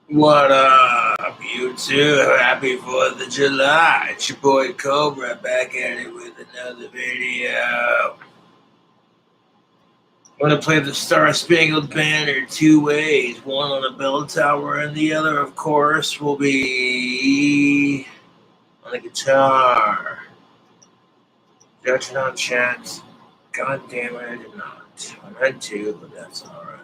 What up, you two? Happy 4th of July. It's your boy Cobra back at it with another video. I'm going to play the Star Spangled Banner two ways. One on a bell tower, and the other, of course, will be on the guitar. Judging on chat. God damn it, I did not. I meant to, but that's alright.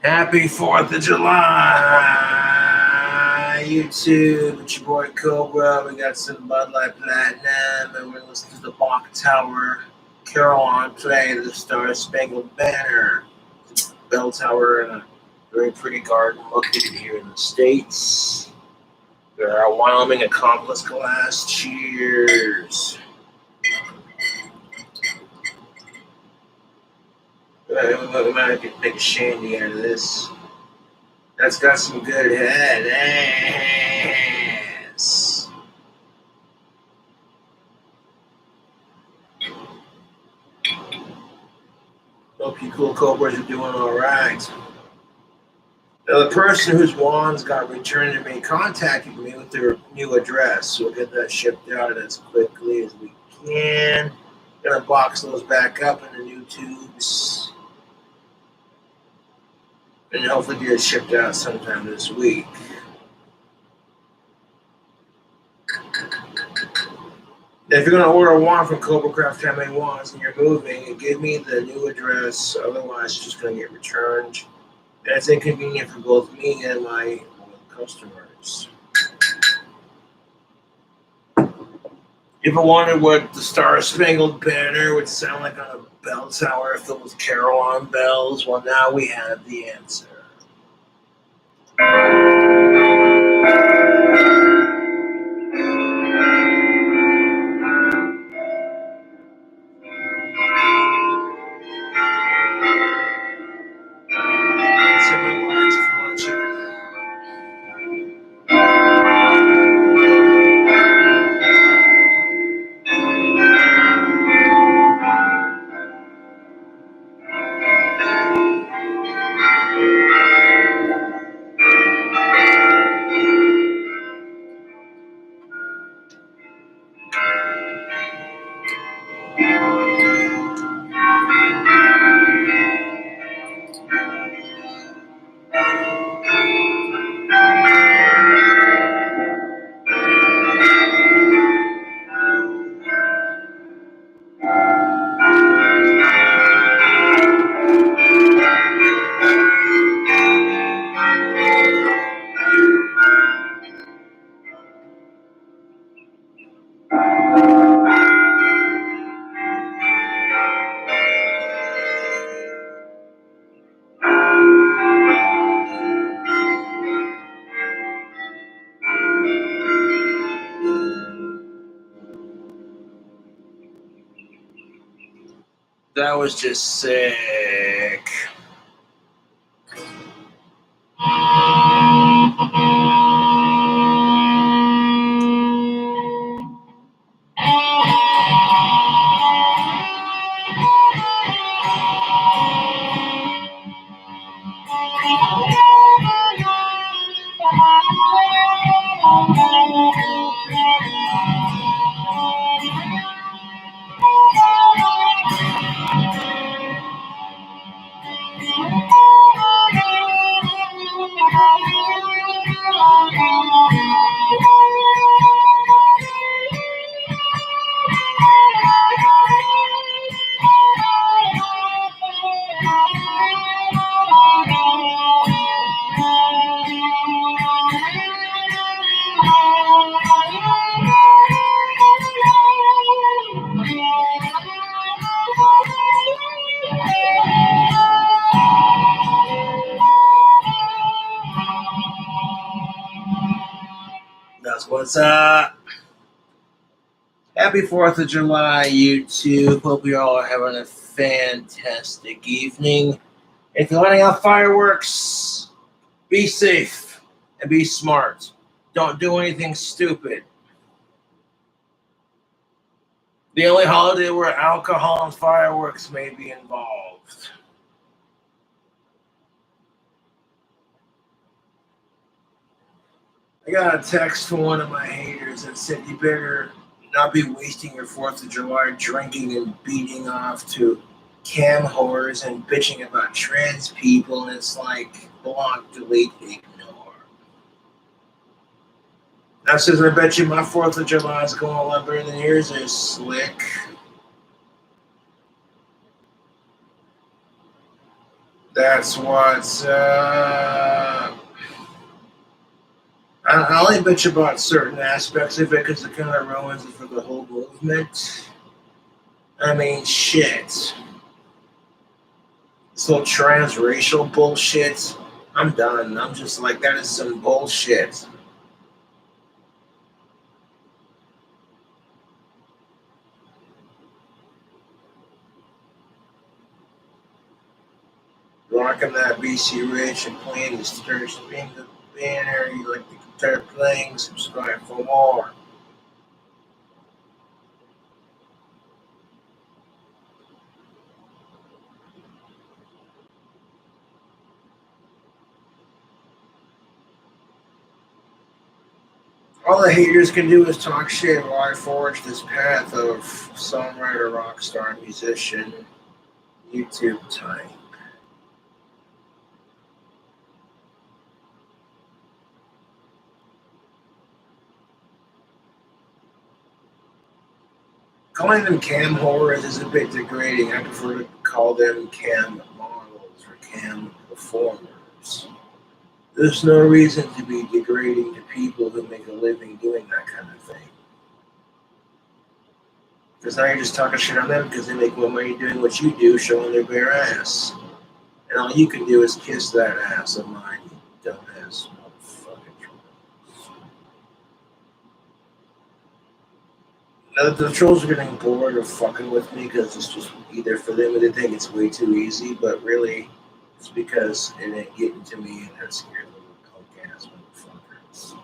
Happy 4th of July, YouTube. It's your boy Cobra. We got some Bud Light Platinum, and we're going to listen to the Bach Tower Caroline play the Star Spangled Banner. Bell tower in a very pretty garden located here in the States. There are Wyoming accomplice glass. Cheers. We might make a shandy out of this. That's got some good head ass. Hope you cool cobras are doing all right. Now, the person whose wands got returned to me contacted me with their new address, so we'll get that shipped out as quickly as we can. Gonna box those back up in the new tubes, and hopefully get it shipped out sometime this week. Now, if you're gonna order a wand from Cobra Craft Family Wands and you're moving, give me the new address. Otherwise, it's just gonna get returned. That's inconvenient for both me and my customers. You ever wondered what the Star Spangled Banner would sound like on a bell tower filled with carillon bells? Well, now we have the answer. That was just sick. That's what's up. Happy 4th of July, YouTube. Hope you all are having a fantastic evening. If you're letting off fireworks, be safe and be smart. Don't do anything stupid. The only holiday where alcohol and fireworks may be involved. I got a text from one of my haters that said you better not be wasting your 4th of July drinking and beating off to cam whores and bitching about trans people. And it's like, block, delete, ignore. Now says, I bet you my 4th of July is going a lot better than yours is, slick. That's what's I only bitch about certain aspects of it because it kind of ruins it for the whole movement. I mean, shit. This whole transracial bullshit. I'm done. I'm just like, that is some bullshit. Rocking that BC Rich and playing the Sturge Bingo banner. You like the guitar playing, subscribe for more. All the haters can do is talk shit while I forge this path of songwriter, rock star, musician, YouTube type. Calling them cam whores is a bit degrading. I prefer to call them cam models or cam performers. There's no reason to be degrading to people who make a living doing that kind of thing. Because now you're just talking shit on them because they make more money doing what you do, showing their bare ass. And all you can do is kiss that ass of mine, you dumbass motherfucker. Now, the trolls are getting bored of fucking with me because it's just either for them or they think it's way too easy, but really it's because it ain't getting to me and they're scared little punk ass motherfuckers.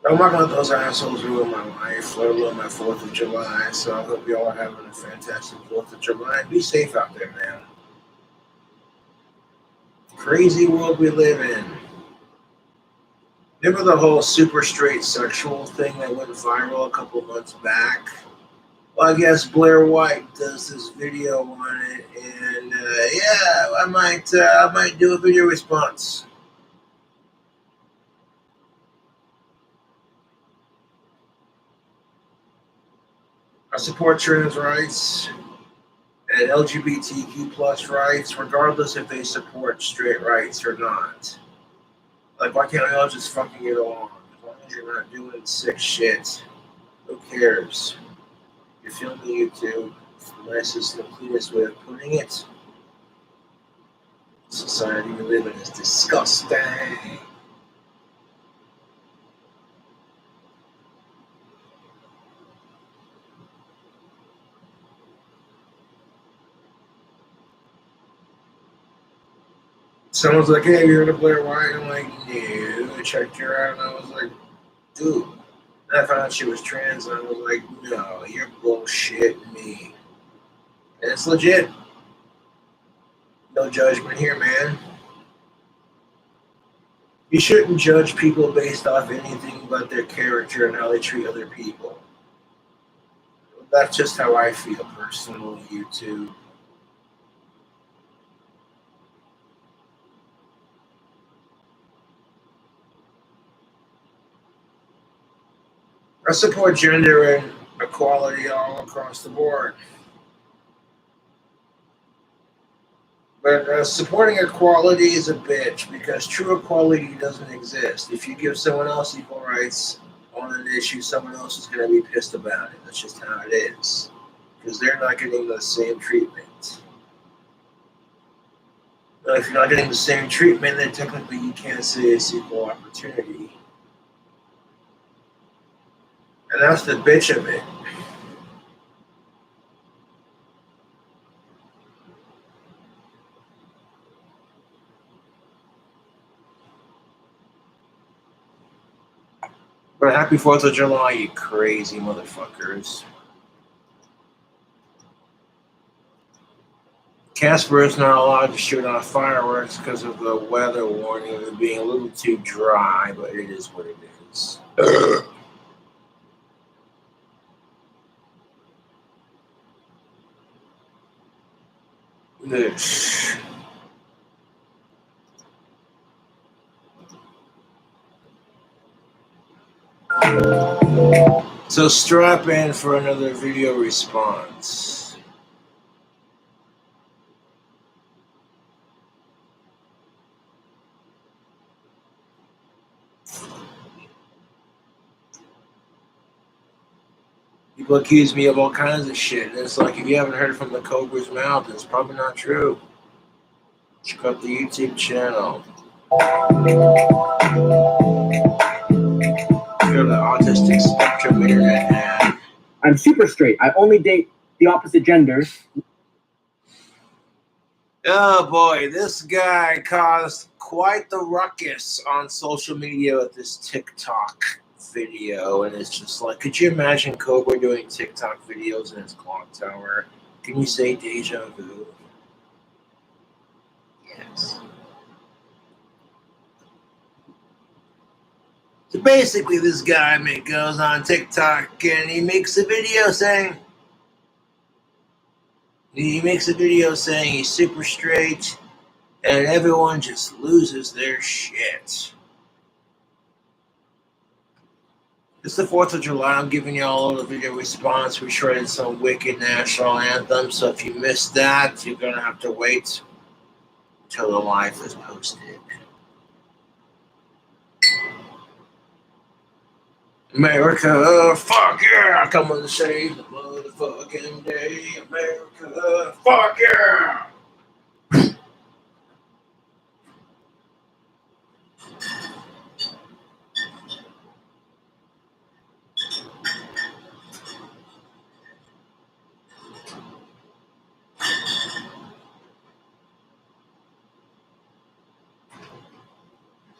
I'm not gonna let those assholes ruin my life, let alone my 4th of July. So I hope you all are having a fantastic 4th of July. Be safe out there, man. Crazy world we live in. Remember the whole super straight sexual thing that went viral a couple months back? Well, I guess Blair White does this video on it, and yeah, I might do a video response. I support trans rights and LGBTQ plus rights, regardless if they support straight rights or not. Like, why can't we all just fucking get along? As long as you're not doing sick shit, who cares? You feel me, YouTube? It's the nicest and cleanest way of putting it. The society we live in is disgusting. Someone's like, hey, have you heard of Blair White? I'm like, no. I checked her out and I was like, dude. And I found out she was trans and I was like, no, you're bullshitting me. And it's legit. No judgment here, man. You shouldn't judge people based off anything but their character and how they treat other people. That's just how I feel personally, YouTube. I support gender and equality all across the board. But supporting equality is a bitch because true equality doesn't exist. If you give someone else equal rights on an issue, someone else is going to be pissed about it. That's just how it is. Because they're not getting the same treatment. But if you're not getting the same treatment, then technically you can't say it's equal opportunity. And that's the bitch of it. But happy 4th of July, you crazy motherfuckers. Casper is not allowed to shoot off fireworks because of the weather warning of it being a little too dry, but it is what it is. This. So strap in for another video response. People accuse me of all kinds of shit. And it's like, if you haven't heard from the cobra's mouth, it's probably not true. Check out the YouTube channel. Go to the Autistic Spectrum Internet ad. I'm super straight. I only date the opposite gender. Oh boy, this guy caused quite the ruckus on social media with this TikTok video, and it's just like, could you imagine Cobra doing TikTok videos in his clock tower? Can you say deja vu? Yes. So basically, this guy goes on TikTok and he makes a video saying he's super straight, and everyone just loses their shit. It's the 4th of July. I'm giving you all a little video response. We shredded some wicked national anthem, so if you missed that, you're going to have to wait until the live is posted. America, fuck yeah! Come on to save the motherfucking day. America, fuck yeah!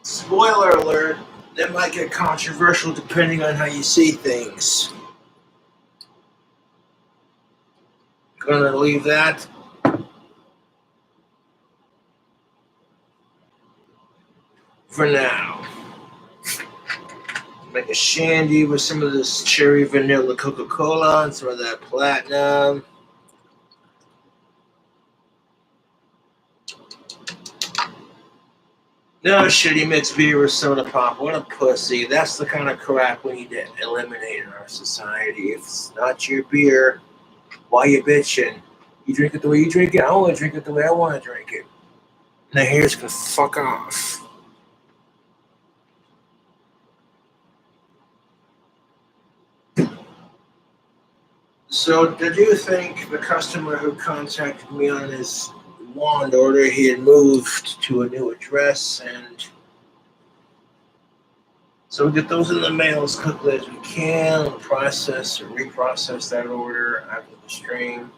Spoiler alert, that might get controversial depending on how you see things. Gonna leave that. For now. Make a shandy with some of this cherry vanilla Coca-Cola and some of that platinum. No shitty mixed beer with soda pop. What a pussy. That's the kind of crap we need to eliminate in our society. If it's not your beer, why you bitching? You drink it the way you drink it. I want to drink it the way I want to drink it. Now here's gonna fuck off. So did you think the customer who contacted me on his wand order, he had moved to a new address, and so we get those in the mail as quickly as we can. We'll process or reprocess that order after the stream.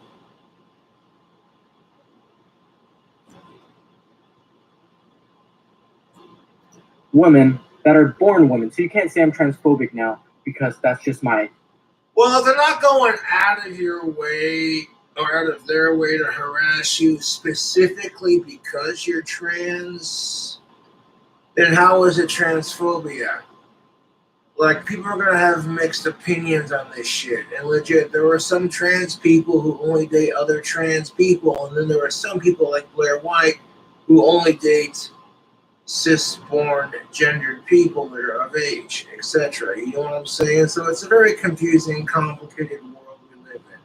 Women that are born women. So you can't say I'm transphobic now because that's just my... Well, if they're not going out of your way or out of their way to harass you specifically because you're trans, then how is it transphobia? Like, people are going to have mixed opinions on this shit. And legit, there are some trans people who only date other trans people. And then there are some people like Blair White who only date cis-born gendered people that are of age, etc. You know what I'm saying? So it's a very confusing, complicated world we live in.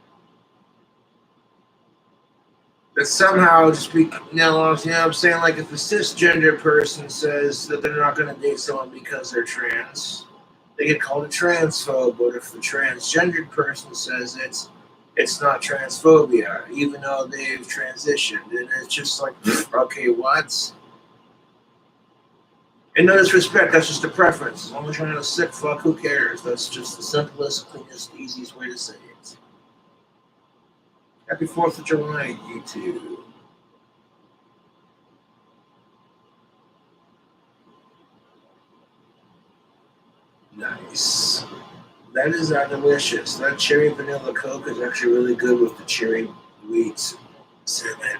That somehow just be, you know what I'm saying? Like, if a cisgender person says that they're not going to date someone because they're trans, they get called a transphobe. But if the transgendered person says it's not transphobia, even though they've transitioned, and it's just like, okay, what? And no disrespect, that's just a preference. As long as you're not a sick fuck, who cares? That's just the simplest, cleanest, easiest way to say it. Happy 4th of July, YouTube. Nice. That is delicious. That cherry vanilla Coke is actually really good with the cherry wheat cinnamon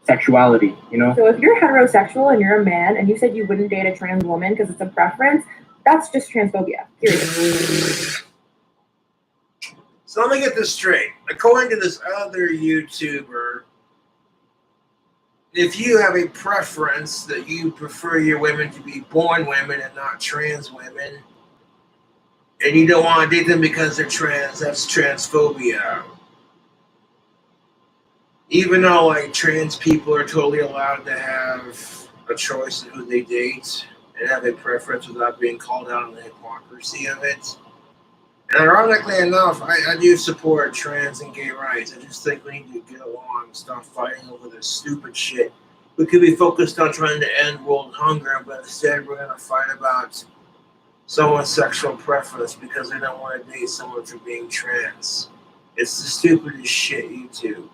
sexuality, you know? So if you're heterosexual and you're a man and you said you wouldn't date a trans woman because it's a preference, that's just transphobia, period. So let me get this straight. According to this other YouTuber, if you have a preference that you prefer your women to be born women and not trans women, and you don't want to date them because they're trans, that's transphobia. Even though like trans people are totally allowed to have a choice in who they date and have a preference without being called out on the hypocrisy of it. And ironically enough, I do support trans and gay rights. I just think we need to get along and stop fighting over this stupid shit. We could be focused on trying to end world hunger, but instead we're going to fight about someone's sexual preference because they don't want to date someone for being trans. It's the stupidest shit, YouTube.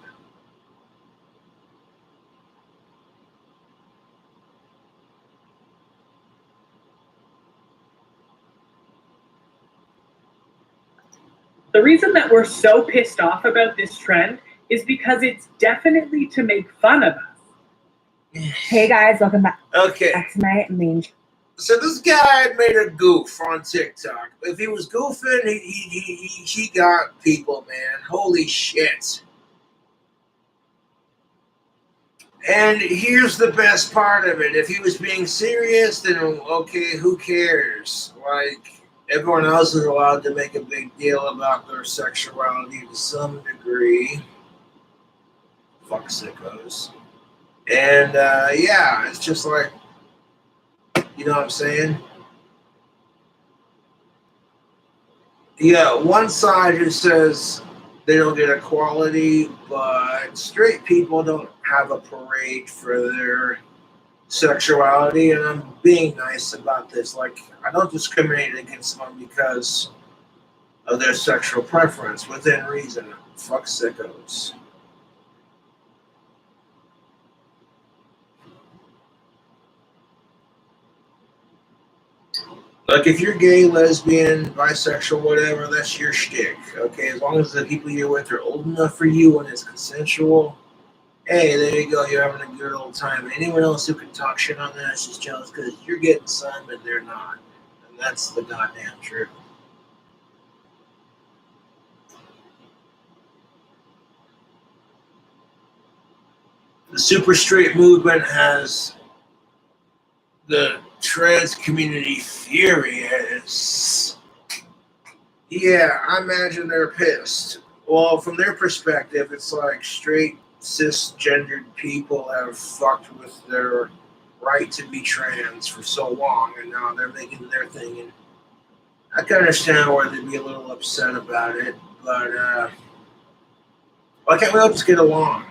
The reason that we're so pissed off about this trend is because it's definitely to make fun of us. Hey guys, welcome back. Okay. Back to my main. So this guy made a goof on TikTok. If he was goofing, he got people, man. Holy shit. And here's the best part of it. If he was being serious, then okay, who cares? Like, everyone else is allowed to make a big deal about their sexuality to some degree. Fuck sickos. And yeah, it's just like, you know what I'm saying? Yeah, one side who says they don't get equality, but straight people don't have a parade for their sexuality, and I'm being nice about this. Like, I don't discriminate against someone because of their sexual preference, within reason. Fuck sickos. Like, if you're gay, lesbian, bisexual, whatever, that's your shtick, okay? As long as the people you're with are old enough for you and it's consensual, hey, there you go, you're having a good old time. Anyone else who can talk shit on that is just jealous because you're getting some and they're not. And that's the goddamn truth. The super straight movement has the trans community furious. Yeah, I imagine they're pissed. Well, from their perspective, it's like straight cisgendered people have fucked with their right to be trans for so long, and now they're making their thing. And I can understand why they'd be a little upset about it, but why can't we all just get along?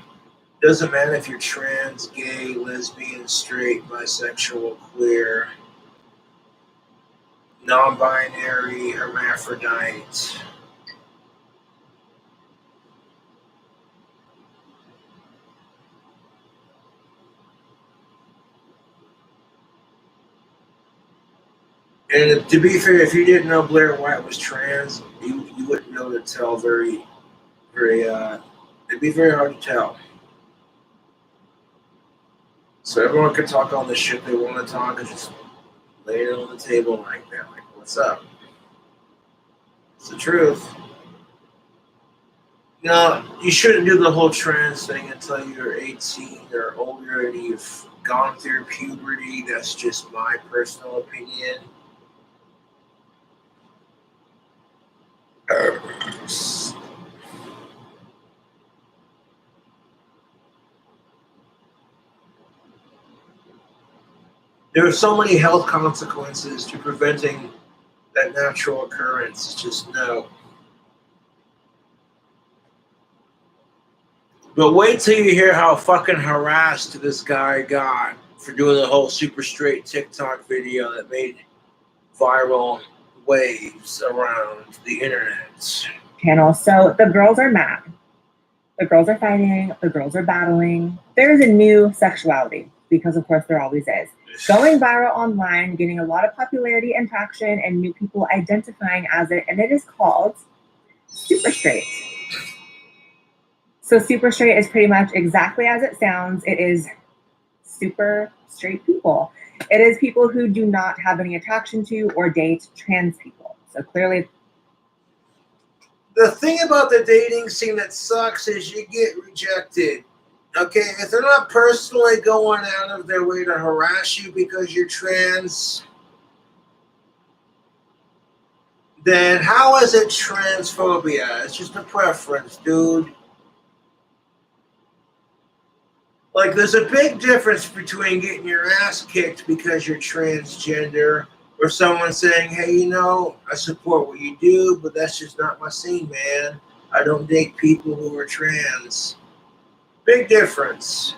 Doesn't matter if you're trans, gay, lesbian, straight, bisexual, queer, non-binary, hermaphrodite. And to be fair, if you didn't know Blair White was trans, you wouldn't be able to tell very, it'd be very hard to tell. So everyone can talk all the shit they want to talk and just lay it on the table like that. Like, what's up? It's the truth. You know, you shouldn't do the whole trans thing until you're 18 or older and you've gone through puberty. That's just my personal opinion. There are so many health consequences to preventing that natural occurrence. It's just no. But wait till you hear how fucking harassed this guy got for doing the whole super straight TikTok video that made viral waves around the internet. Channel. So the girls are mad. The girls are fighting. The girls are battling. There is a new sexuality because, of course, there always is. Going viral online, getting a lot of popularity and traction, and new people identifying as it, and it is called super straight. So super straight is pretty much exactly as it sounds. It is super straight people. It is people who do not have any attraction to or date trans people. So clearly, the thing about the dating scene that sucks is you get rejected. Okay, if they're not personally going out of their way to harass you because you're trans, then how is it transphobia? It's just a preference, dude. Like, there's a big difference between getting your ass kicked because you're transgender or someone saying, hey, you know, I support what you do, but that's just not my scene, man. I don't date people who are trans. Big difference.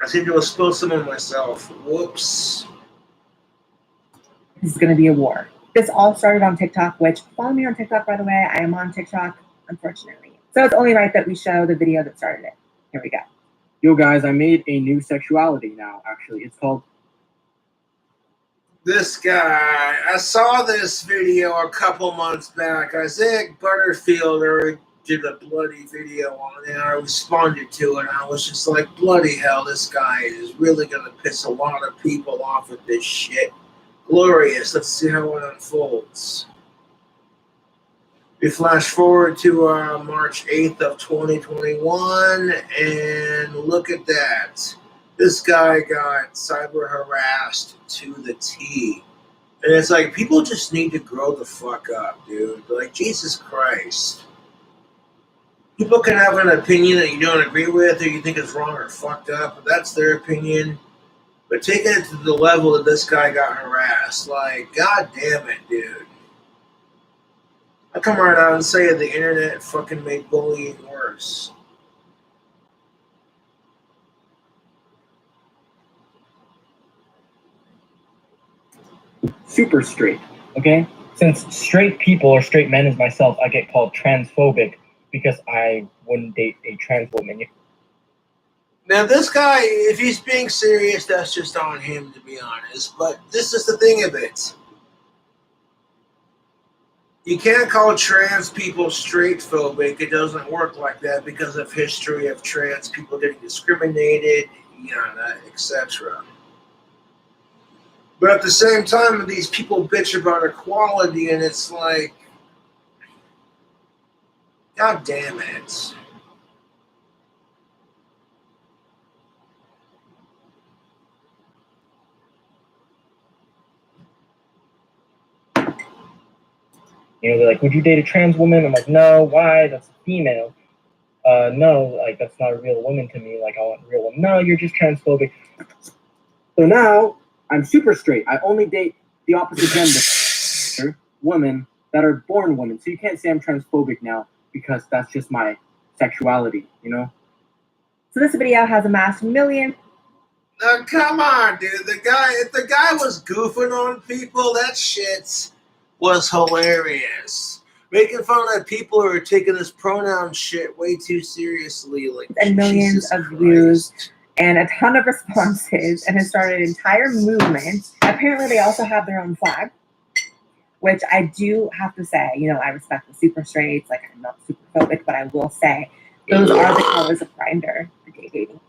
I seem to have spilled some on myself. Whoops. this is going to be a war. This all started on TikTok, which follow me on TikTok, by the way. I am on TikTok, unfortunately. So it's only right that we show the video that started it. Here we go. Yo, guys, I made a new sexuality now, actually. It's called... This guy, I saw this video a couple months back. Isaiah Butterfield did a bloody video on it. I responded to it, and I was just like, bloody hell, this guy is really going to piss a lot of people off with this shit. Glorious. Let's see how it unfolds. We flash forward to March 8th of 2021, and look at that. This guy got cyber harassed to the T. And it's like, people just need to grow the fuck up, dude. Like, Jesus Christ. People can have an opinion that you don't agree with or you think is wrong or fucked up, but that's their opinion. But taking it to the level that this guy got harassed, like, god damn it, dude. I come right out and say the internet fucking made bullying worse. super straight, okay? Since straight people or straight men as myself, I get called transphobic because I wouldn't date a trans woman. Now, this guy, if he's being serious, that's just on him, to be honest. But this is the thing of it. You can't call trans people straight phobic. It doesn't work like that because of history of trans people getting discriminated, yada, etc. But at the same time, these people bitch about equality, and it's like, god damn it. You know, they're like, would you date a trans woman? I'm like, no, why? That's a female. No, like, that's not a real woman to me. Like, I want a real woman. No, you're just transphobic. So now, I'm super straight. I only date the opposite gender women that are born women. So you can't say I'm transphobic now because that's just my sexuality, you know? So this video has amassed millions. Come on, dude. If the guy was goofing on people, that shit was hilarious. Making fun of people who are taking this pronoun shit way too seriously, like, and millions Jesus of Christ. views and a ton of responses, and has started an entire movement. Apparently they also have their own flag, which I do have to say, you know, I respect the super straights. Like, I'm not super phobic, but I will say those are the colors of Grindr for gay dating.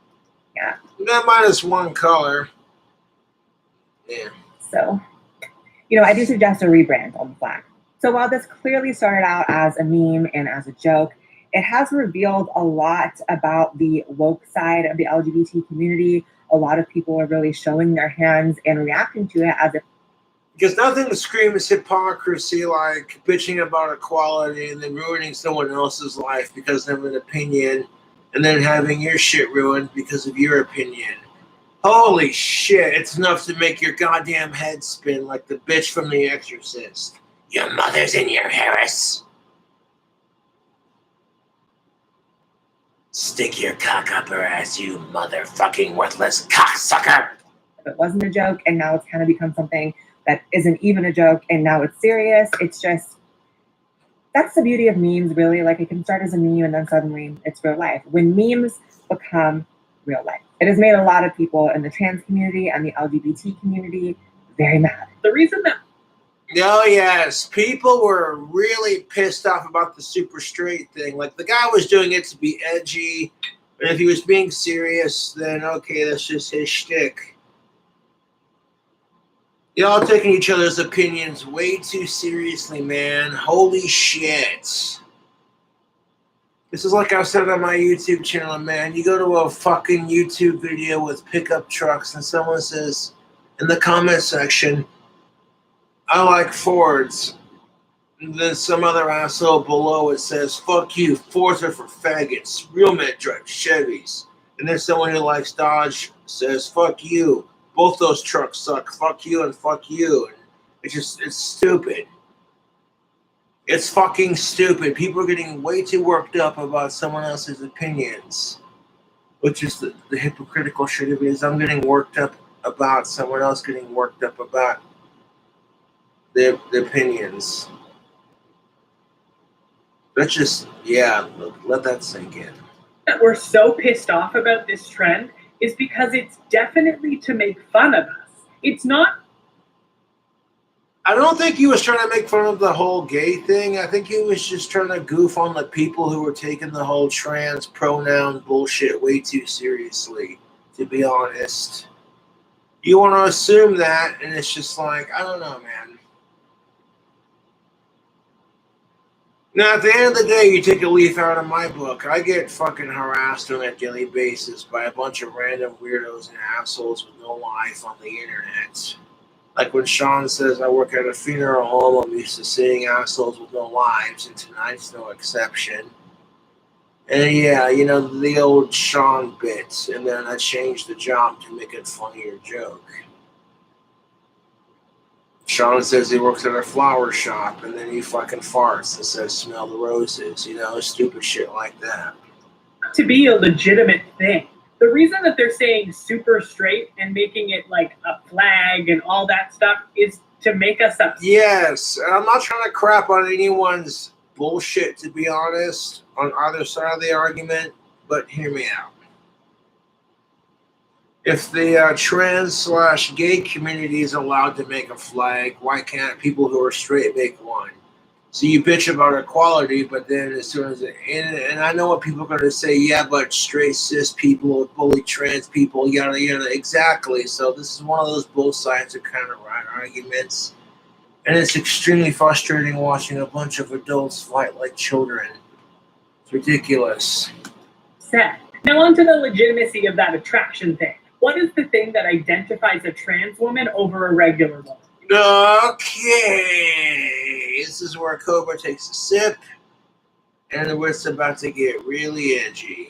Yeah. We got -1 color. Yeah. So, you know, I do suggest a rebrand on the flag. So while this clearly started out as a meme and as a joke, it has revealed a lot about the woke side of the LGBT community. A lot of people are really showing their hands and reacting to it as if, because nothing screams hypocrisy like bitching about equality and then ruining someone else's life because of an opinion, and then having your shit ruined because of your opinion. Holy shit, it's enough to make your goddamn head spin like the bitch from The Exorcist. Your mother's in your Harris. Stick your cock up her ass, you motherfucking worthless cocksucker. it wasn't a joke, and now it's kind of become something that isn't even a joke, and now it's serious. It's just, that's the beauty of memes, really. Like, it can start as a meme and then suddenly it's real life. When memes become real life, it has made a lot of people in the trans community and the LGBT community very mad. The reason that Oh, yes. People were really pissed off about the super straight thing. Like, the guy was doing it to be edgy. But if he was being serious, then okay, that's just his shtick. Y'all taking each other's opinions way too seriously, man. Holy shit. This is like I said on my YouTube channel, man. You go to a fucking YouTube video with pickup trucks and someone says in the comment section, I like Fords. And then some other asshole below it says, fuck you, Fords are for faggots. Real men drive Chevys. And then someone who likes Dodge says, fuck you. Both those trucks suck. Fuck you and fuck you. And it's stupid. It's fucking stupid. People are getting way too worked up about someone else's opinions. Which is the hypocritical shit of it is I'm getting worked up about someone else getting worked up about their opinions. Let's just, yeah, let that sink in. that we're so pissed off about this trend is because it's definitely to make fun of us. It's not. I don't think he was trying to make fun of the whole gay thing. I think he was just trying to goof on the people who were taking the whole trans pronoun bullshit way too seriously, to be honest. You want to assume that, and it's just like, I don't know, man. Now, at the end of the day, you take a leaf out of my book. I get fucking harassed on a daily basis by a bunch of random weirdos and assholes with no life on the internet. Like when Sean says I work at a funeral home, I'm used to seeing assholes with no lives, and tonight's no exception. And yeah, you know, the old Sean bit, and then I changed the job to make it funnier joke. Sean says he works at a flower shop, and then he fucking farts and says, smell the roses, you know, stupid shit like that. To be a legitimate thing. The reason that they're saying super straight and making it like a flag and all that stuff is to make us upset. Yes, and I'm not trying to crap on anyone's bullshit, to be honest, on either side of the argument, but hear me out. If the trans/gay community is allowed to make a flag, why can't people who are straight make one? So you bitch about equality, but then as soon as and I know what people are going to say, yeah, but straight cis people bully trans people, yada yada. Exactly. So this is one of those both sides are kind of right arguments, and it's extremely frustrating watching a bunch of adults fight like children. It's ridiculous. Sad. Now on to the legitimacy of that attraction thing. What is the thing that identifies a trans woman over a regular woman? Okay, this is where Cobra takes a sip, and it's about to get really edgy.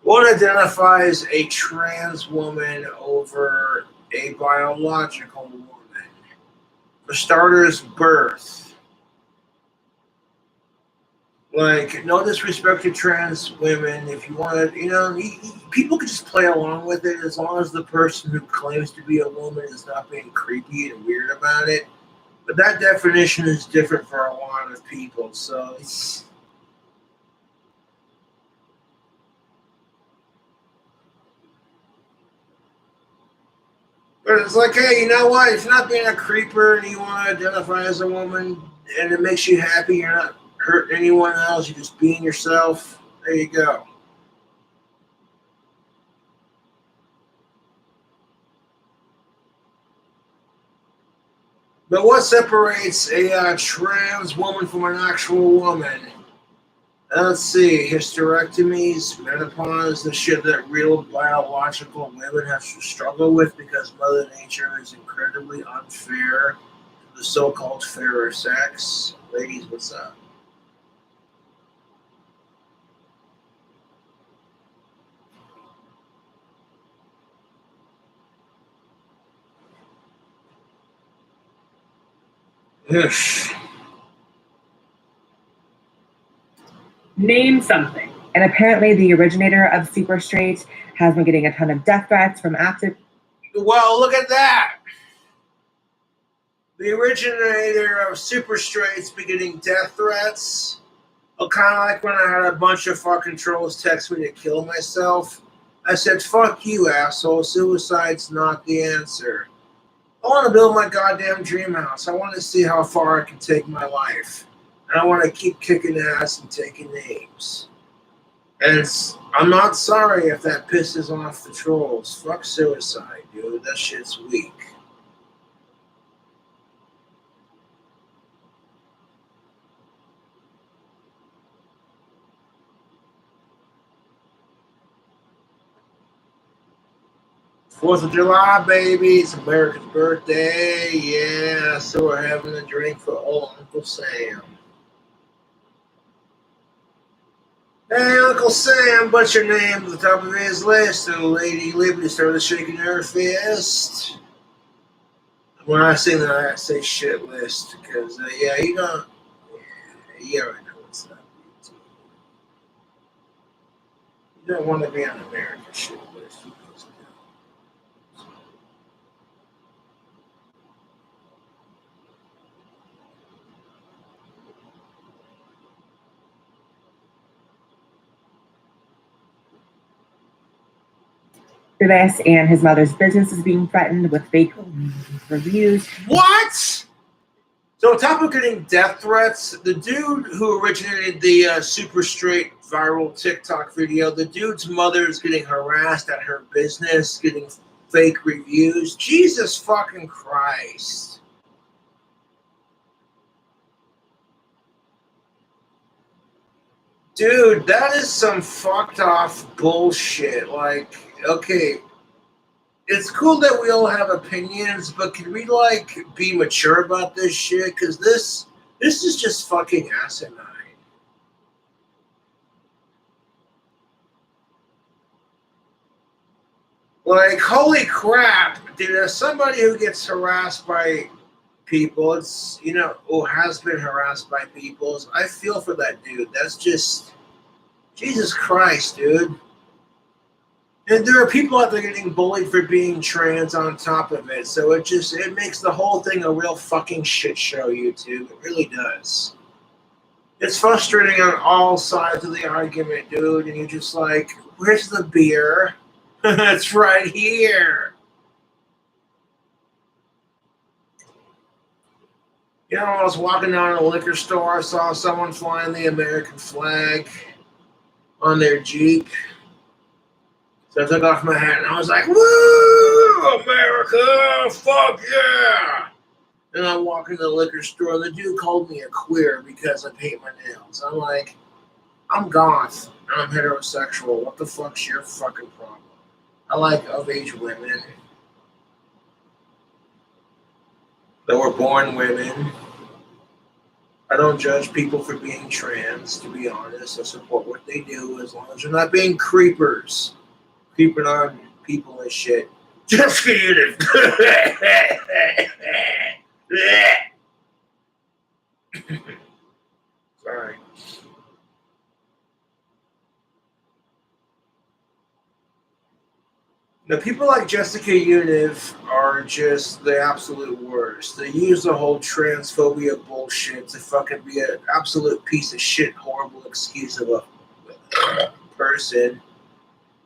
What identifies a trans woman over a biological woman? For starters, birth. Like, no disrespect to trans women. If you want to, you know, people can just play along with it as long as the person who claims to be a woman is not being creepy and weird about it. But that definition is different for a lot of people, so it's. But it's like, hey, you know what? If you're not being a creeper and you want to identify as a woman and it makes you happy, you're not hurting anyone else, you're just being yourself, there you go. But what separates a trans woman from an actual woman? Let's see, hysterectomies, menopause, the shit that real biological women have to struggle with because Mother Nature is incredibly unfair to the so-called fairer sex. Ladies, what's up? Yes. Name something. And apparently the originator of Super Straight has been getting a ton of death threats from active. Well, look at that. The originator of Super Straight's been getting death threats. Well, kind of like when I had a bunch of fucking trolls text me to kill myself. I said, fuck you, asshole. Suicide's not the answer. I want to build my goddamn dream house. I want to see how far I can take my life. And I want to keep kicking ass and taking names. And I'm not sorry if that pisses off the trolls. Fuck suicide, dude. That shit's weak. Fourth of July, baby. It's America's birthday. Yeah, so we're having a drink for old Uncle Sam. Hey, Uncle Sam, what's your name at the top of his list? And Lady Liberty started shaking her fist. When I say that, I say shit list because, yeah, you know, yeah, you already know what's up. You don't want to be on American shit list. This and his mother's business is being threatened with fake reviews. What? So on top of getting death threats, the dude who originated the super straight viral TikTok video, the dude's mother is getting harassed at her business, getting fake reviews. Jesus fucking Christ. Dude, that is some fucked off bullshit. Like, okay, it's cool that we all have opinions, but can we like be mature about this shit? Because this is just fucking asinine. Like, holy crap, dude, as somebody who gets harassed by people, it's, you know, who has been harassed by people, I feel for that dude. That's just, Jesus Christ, dude. And there are people out there getting bullied for being trans on top of it, so it makes the whole thing a real fucking shit show, YouTube. It really does. It's frustrating on all sides of the argument, dude, and you're just like, where's the beer? It's right here. You know, I was walking down in a liquor store, I saw someone flying the American flag on their Jeep. So I took off my hat and I was like, woo, America, fuck yeah. And I walk into the liquor store and the dude called me a queer because I paint my nails. I'm like, I'm goth and I'm heterosexual. What the fuck's your fucking problem? I like of-age women that were born women. I don't judge people for being trans, to be honest. I support what they do as long as they're not being creepers. Creeping on people and shit. Just kidding. Sorry. Now, people like Jessica Univ are just the absolute worst. They use the whole transphobia bullshit to fucking be an absolute piece of shit, horrible excuse of a person.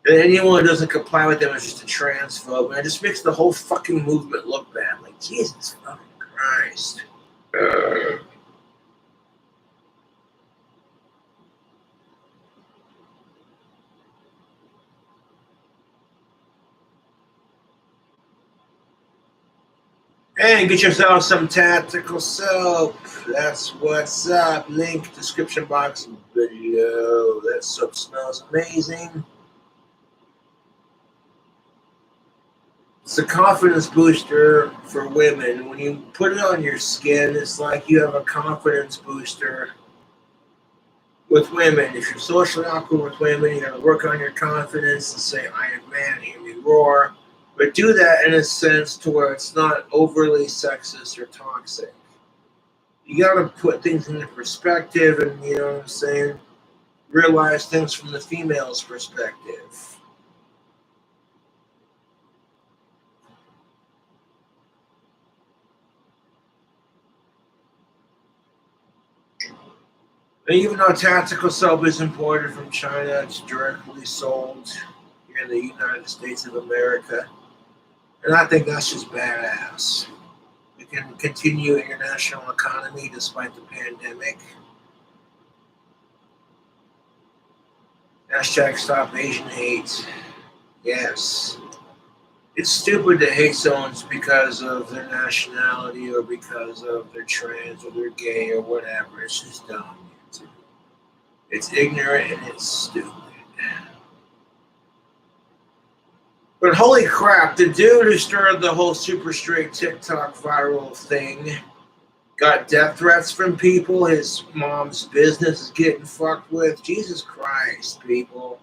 And anyone who doesn't comply with them is just a transphobe. And it just makes the whole fucking movement look bad. Like, Jesus fucking Christ. And get yourself some tactical soap. That's what's up. Link description box below. That soap smells amazing. It's a confidence booster for women. When you put it on your skin, it's like you have a confidence booster with women. If you're socially awkward with women, you gotta work on your confidence and say, I am man, hear me roar. But do that in a sense to where it's not overly sexist or toxic. You gotta put things into perspective and, you know what I'm saying, realize things from the female's perspective. And even though tactical soap is imported from China, it's directly sold here in the United States of America. And I think that's just badass. We can continue international economy despite the pandemic. Hashtag stop Asian hate. Yes. It's stupid to hate someone because of their nationality or because of their trans or they're gay or whatever. It's just dumb. It's ignorant and it's stupid. But holy crap, the dude who started the whole super straight TikTok viral thing got death threats from people. His mom's business is getting fucked with. Jesus Christ, people.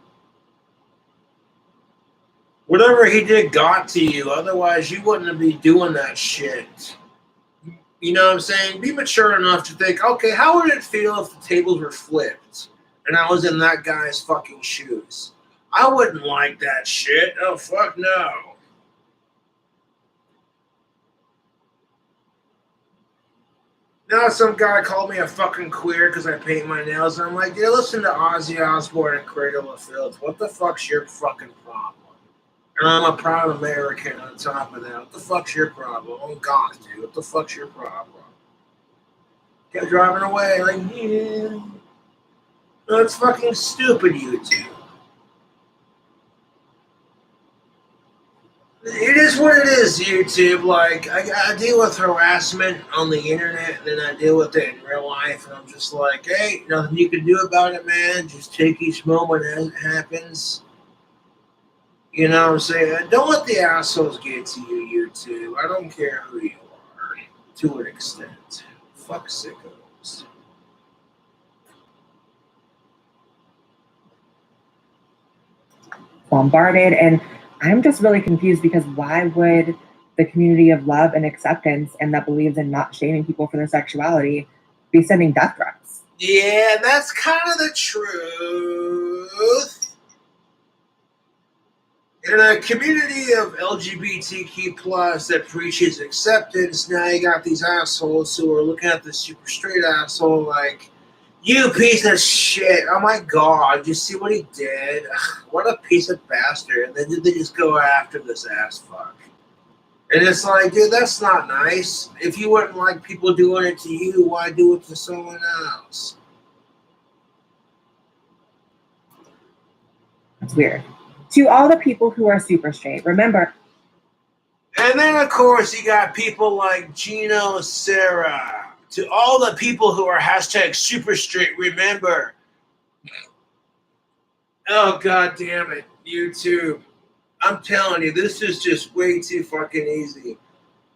Whatever he did got to you. Otherwise, you wouldn't be doing that shit. You know what I'm saying? Be mature enough to think, okay, how would it feel if the tables were flipped and I was in that guy's fucking shoes? I wouldn't like that shit. Oh, fuck no. Now some guy called me a fucking queer because I paint my nails. And I'm like, yeah, listen to Ozzy Osbourne and Cradle of Filth. What the fuck's your fucking problem? And I'm a proud American on top of that. What the fuck's your problem? Oh, God, dude. What the fuck's your problem? Kept driving away like, yeah. No, it's fucking stupid, you two. It is what it is, YouTube. Like, I deal with harassment on the internet, and then I deal with it in real life, and I'm just like, hey, nothing you can do about it, man. Just take each moment as it happens. You know what I'm saying? Don't let the assholes get to you, YouTube. I don't care who you are, to an extent. Fuck sickos. Bombarded, and I'm just really confused because why would the community of love and acceptance and that believes in not shaming people for their sexuality be sending death threats? Yeah, that's kind of the truth. In a community of LGBTQ plus that preaches acceptance, now you got these assholes who are looking at the super straight asshole like, you piece of shit. Oh my God, you see what he did? Ugh, what a piece of bastard. And then they just go after this ass fuck. And it's like, dude, that's not nice. If you wouldn't like people doing it to you, why do it to someone else? It's weird. To all the people who are super straight, remember. And then, of course, you got people like Gino Sarah. To all the people who are hashtag super straight, remember. Oh, God damn it, YouTube. I'm telling you, this is just way too fucking easy.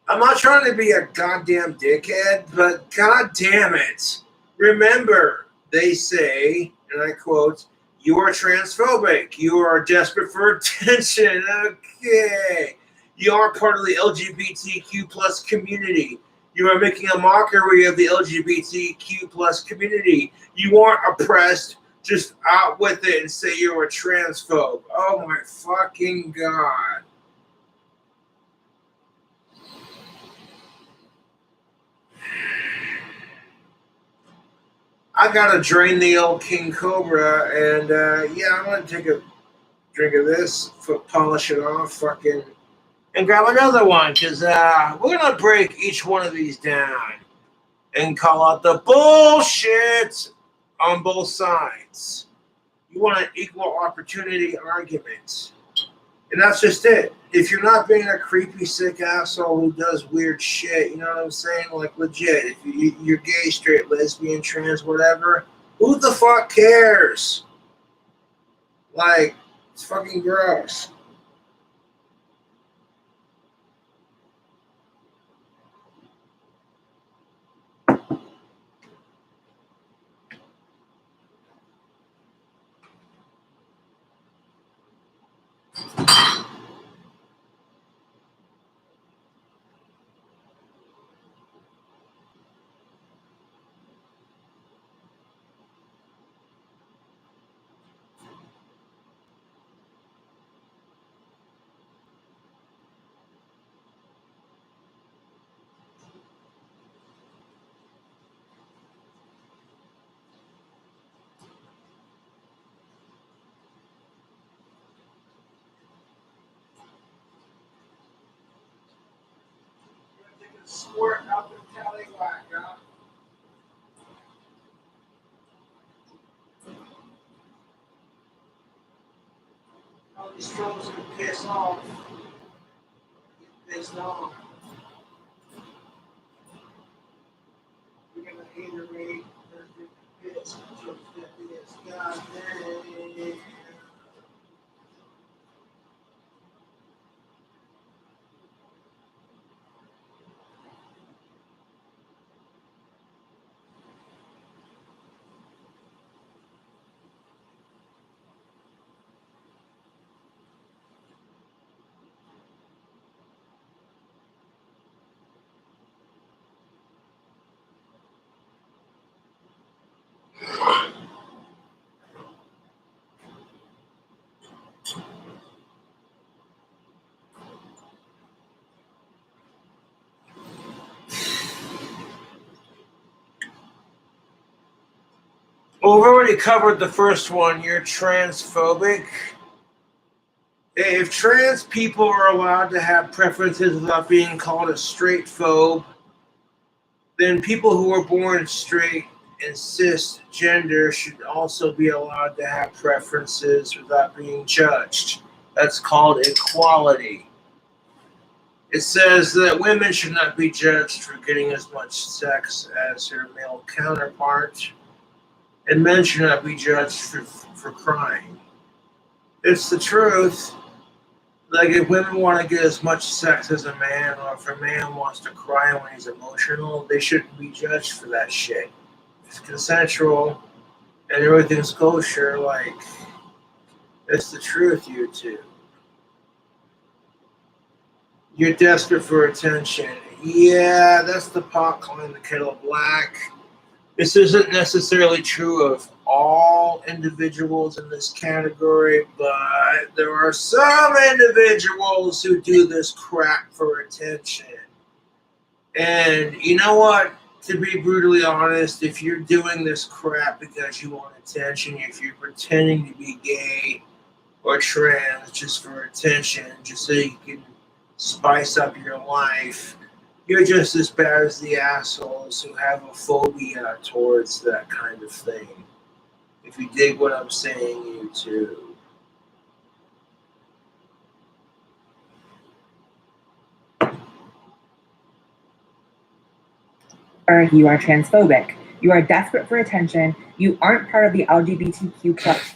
I'm not trying to be a goddamn dickhead, but god damn it. Remember, they say, and I quote, you are transphobic. You are desperate for attention. Okay. You are part of the LGBTQ plus community. You are making a mockery of the LGBTQ plus community. You aren't oppressed. Just out with it and say you're a transphobe. Oh my fucking God. I gotta drain the old King Cobra, and yeah, I'm gonna take a drink of this, polish it off, fucking, and grab another one, because we're gonna break each one of these down and call out the bullshit on both sides. You want an equal opportunity argument. And that's just it. If you're not being a creepy, sick asshole who does weird shit, you know what I'm saying? Like, legit. If you're gay, straight, lesbian, trans, whatever, who the fuck cares? Like, it's fucking gross. Squirt up the tallywhacker. All these trolls are pissed off. Pissed off. You're gonna haterade. They're pissed. God dang. Well, we've already covered the first one. You're transphobic. If trans people are allowed to have preferences without being called a straight phobe, then people who are born straight and cisgender should also be allowed to have preferences without being judged. That's called equality. It says that women should not be judged for getting as much sex as their male counterpart, and men should not be judged for crying. It's the truth. Like, if women want to get as much sex as a man, or if a man wants to cry when he's emotional, they shouldn't be judged for that shit. It's consensual and everything's kosher. Like, it's the truth, you two. You're desperate for attention. Yeah, that's the pot calling the kettle black. This isn't necessarily true of all individuals in this category, but there are some individuals who do this crap for attention. And you know what? To be brutally honest, if you're doing this crap because you want attention, if you're pretending to be gay or trans just for attention, just so you can spice up your life, you're just as bad as the assholes who have a phobia towards that kind of thing. If you dig what I'm saying, you too. Or you are transphobic. You are desperate for attention. You aren't part of the LGBTQ plus.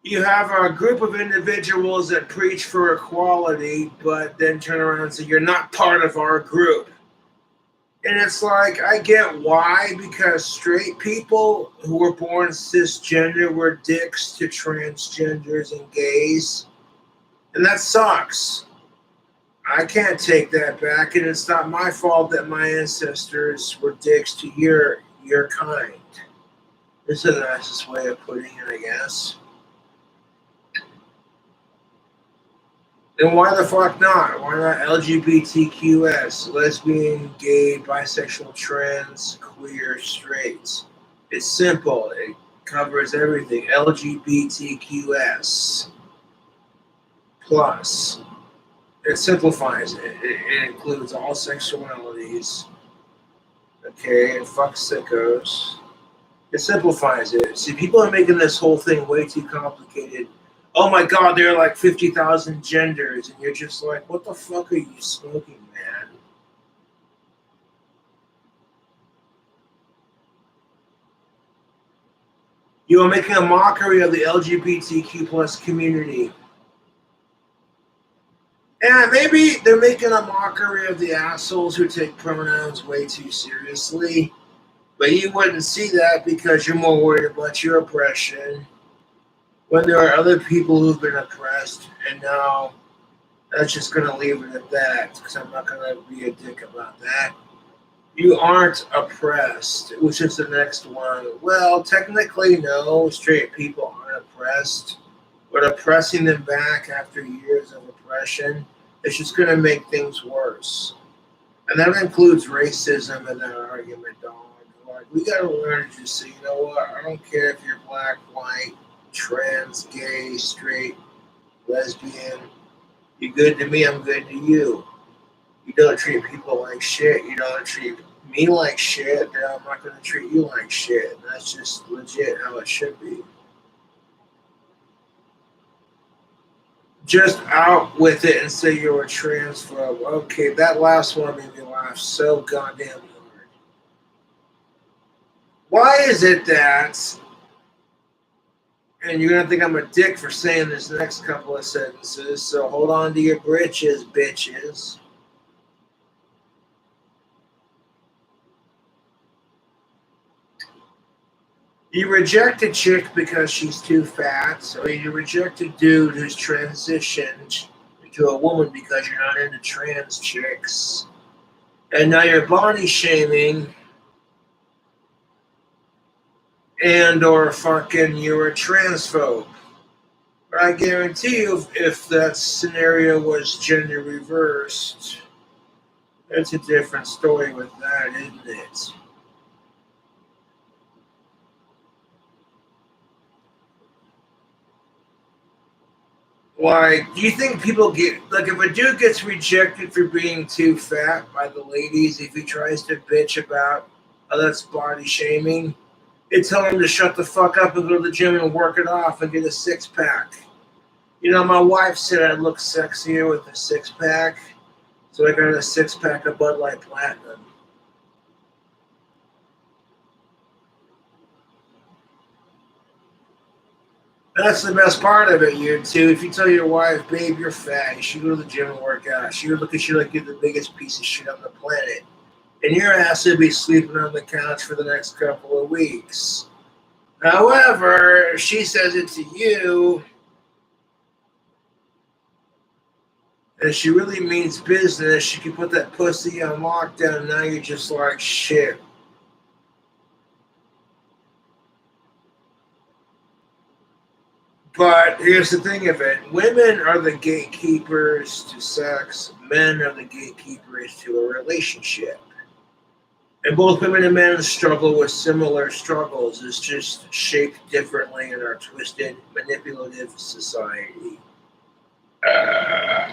You have a group of individuals that preach for equality, but then turn around and say, you're not part of our group. And it's like, I get why, because straight people who were born cisgender were dicks to transgenders and gays. And that sucks. I can't take that back, and it's not my fault that my ancestors were dicks to your kind. This is the nicest way of putting it, I guess. Then why the fuck not? Why not LGBTQS? Lesbian, gay, bisexual, trans, queer, straight. It's simple. It covers everything. LGBTQS plus. It simplifies it. It includes all sexualities. Okay, and fuck sickos. It simplifies it. See, people are making this whole thing way too complicated. Oh my god, there are like 50,000 genders, and you're just like, what the fuck are you smoking, man? You are making a mockery of the LGBTQ plus community. And maybe they're making a mockery of the assholes who take pronouns way too seriously. But you wouldn't see that because you're more worried about your oppression. When there are other people who've been oppressed, and now that's just going to leave it at that, because I'm not going to be a dick about that. You aren't oppressed, which is the next one. Well, technically, no, straight people aren't oppressed, but oppressing them back after years of oppression is just going to make things worse. And that includes racism in that argument, dog. Like, we got to learn to just say, you know what, I don't care if you're black, white, trans, gay, straight, lesbian. You're good to me, I'm good to you. You don't treat people like shit. You don't treat me like shit. Then I'm not going to treat you like shit. And that's just legit how it should be. Just out with it and say you're a transphobe. Okay, that last one made me laugh so goddamn hard. Why is it that, and you're going to think I'm a dick for saying this next couple of sentences, so hold on to your britches, bitches. You reject a chick because she's too fat, or you reject a dude who's transitioned into a woman because you're not into trans chicks. And now you're body shaming and or fucking you're a transphobe. But I guarantee you if that scenario was gender reversed, it's a different story with that, isn't it? Like, do you think people get, like, if a dude gets rejected for being too fat by the ladies, if he tries to bitch about how that's body shaming, they tell him to shut the fuck up and go to the gym and work it off and get a six pack. You know, my wife said I look sexier with a six pack, so I got a six pack of Bud Light Platinum. That's the best part of it, you too. If you tell your wife, babe, you're fat, you should go to the gym and work out. She would look at you like you're the biggest piece of shit on the planet. And your ass would be sleeping on the couch for the next couple of weeks. However, if she says it to you, and she really means business, she can put that pussy on lockdown, and now you're just like, shit. But here's the thing of it. Women are the gatekeepers to sex. Men are the gatekeepers to a relationship. And both women and men struggle with similar struggles. It's just shaped differently in our twisted, manipulative society. I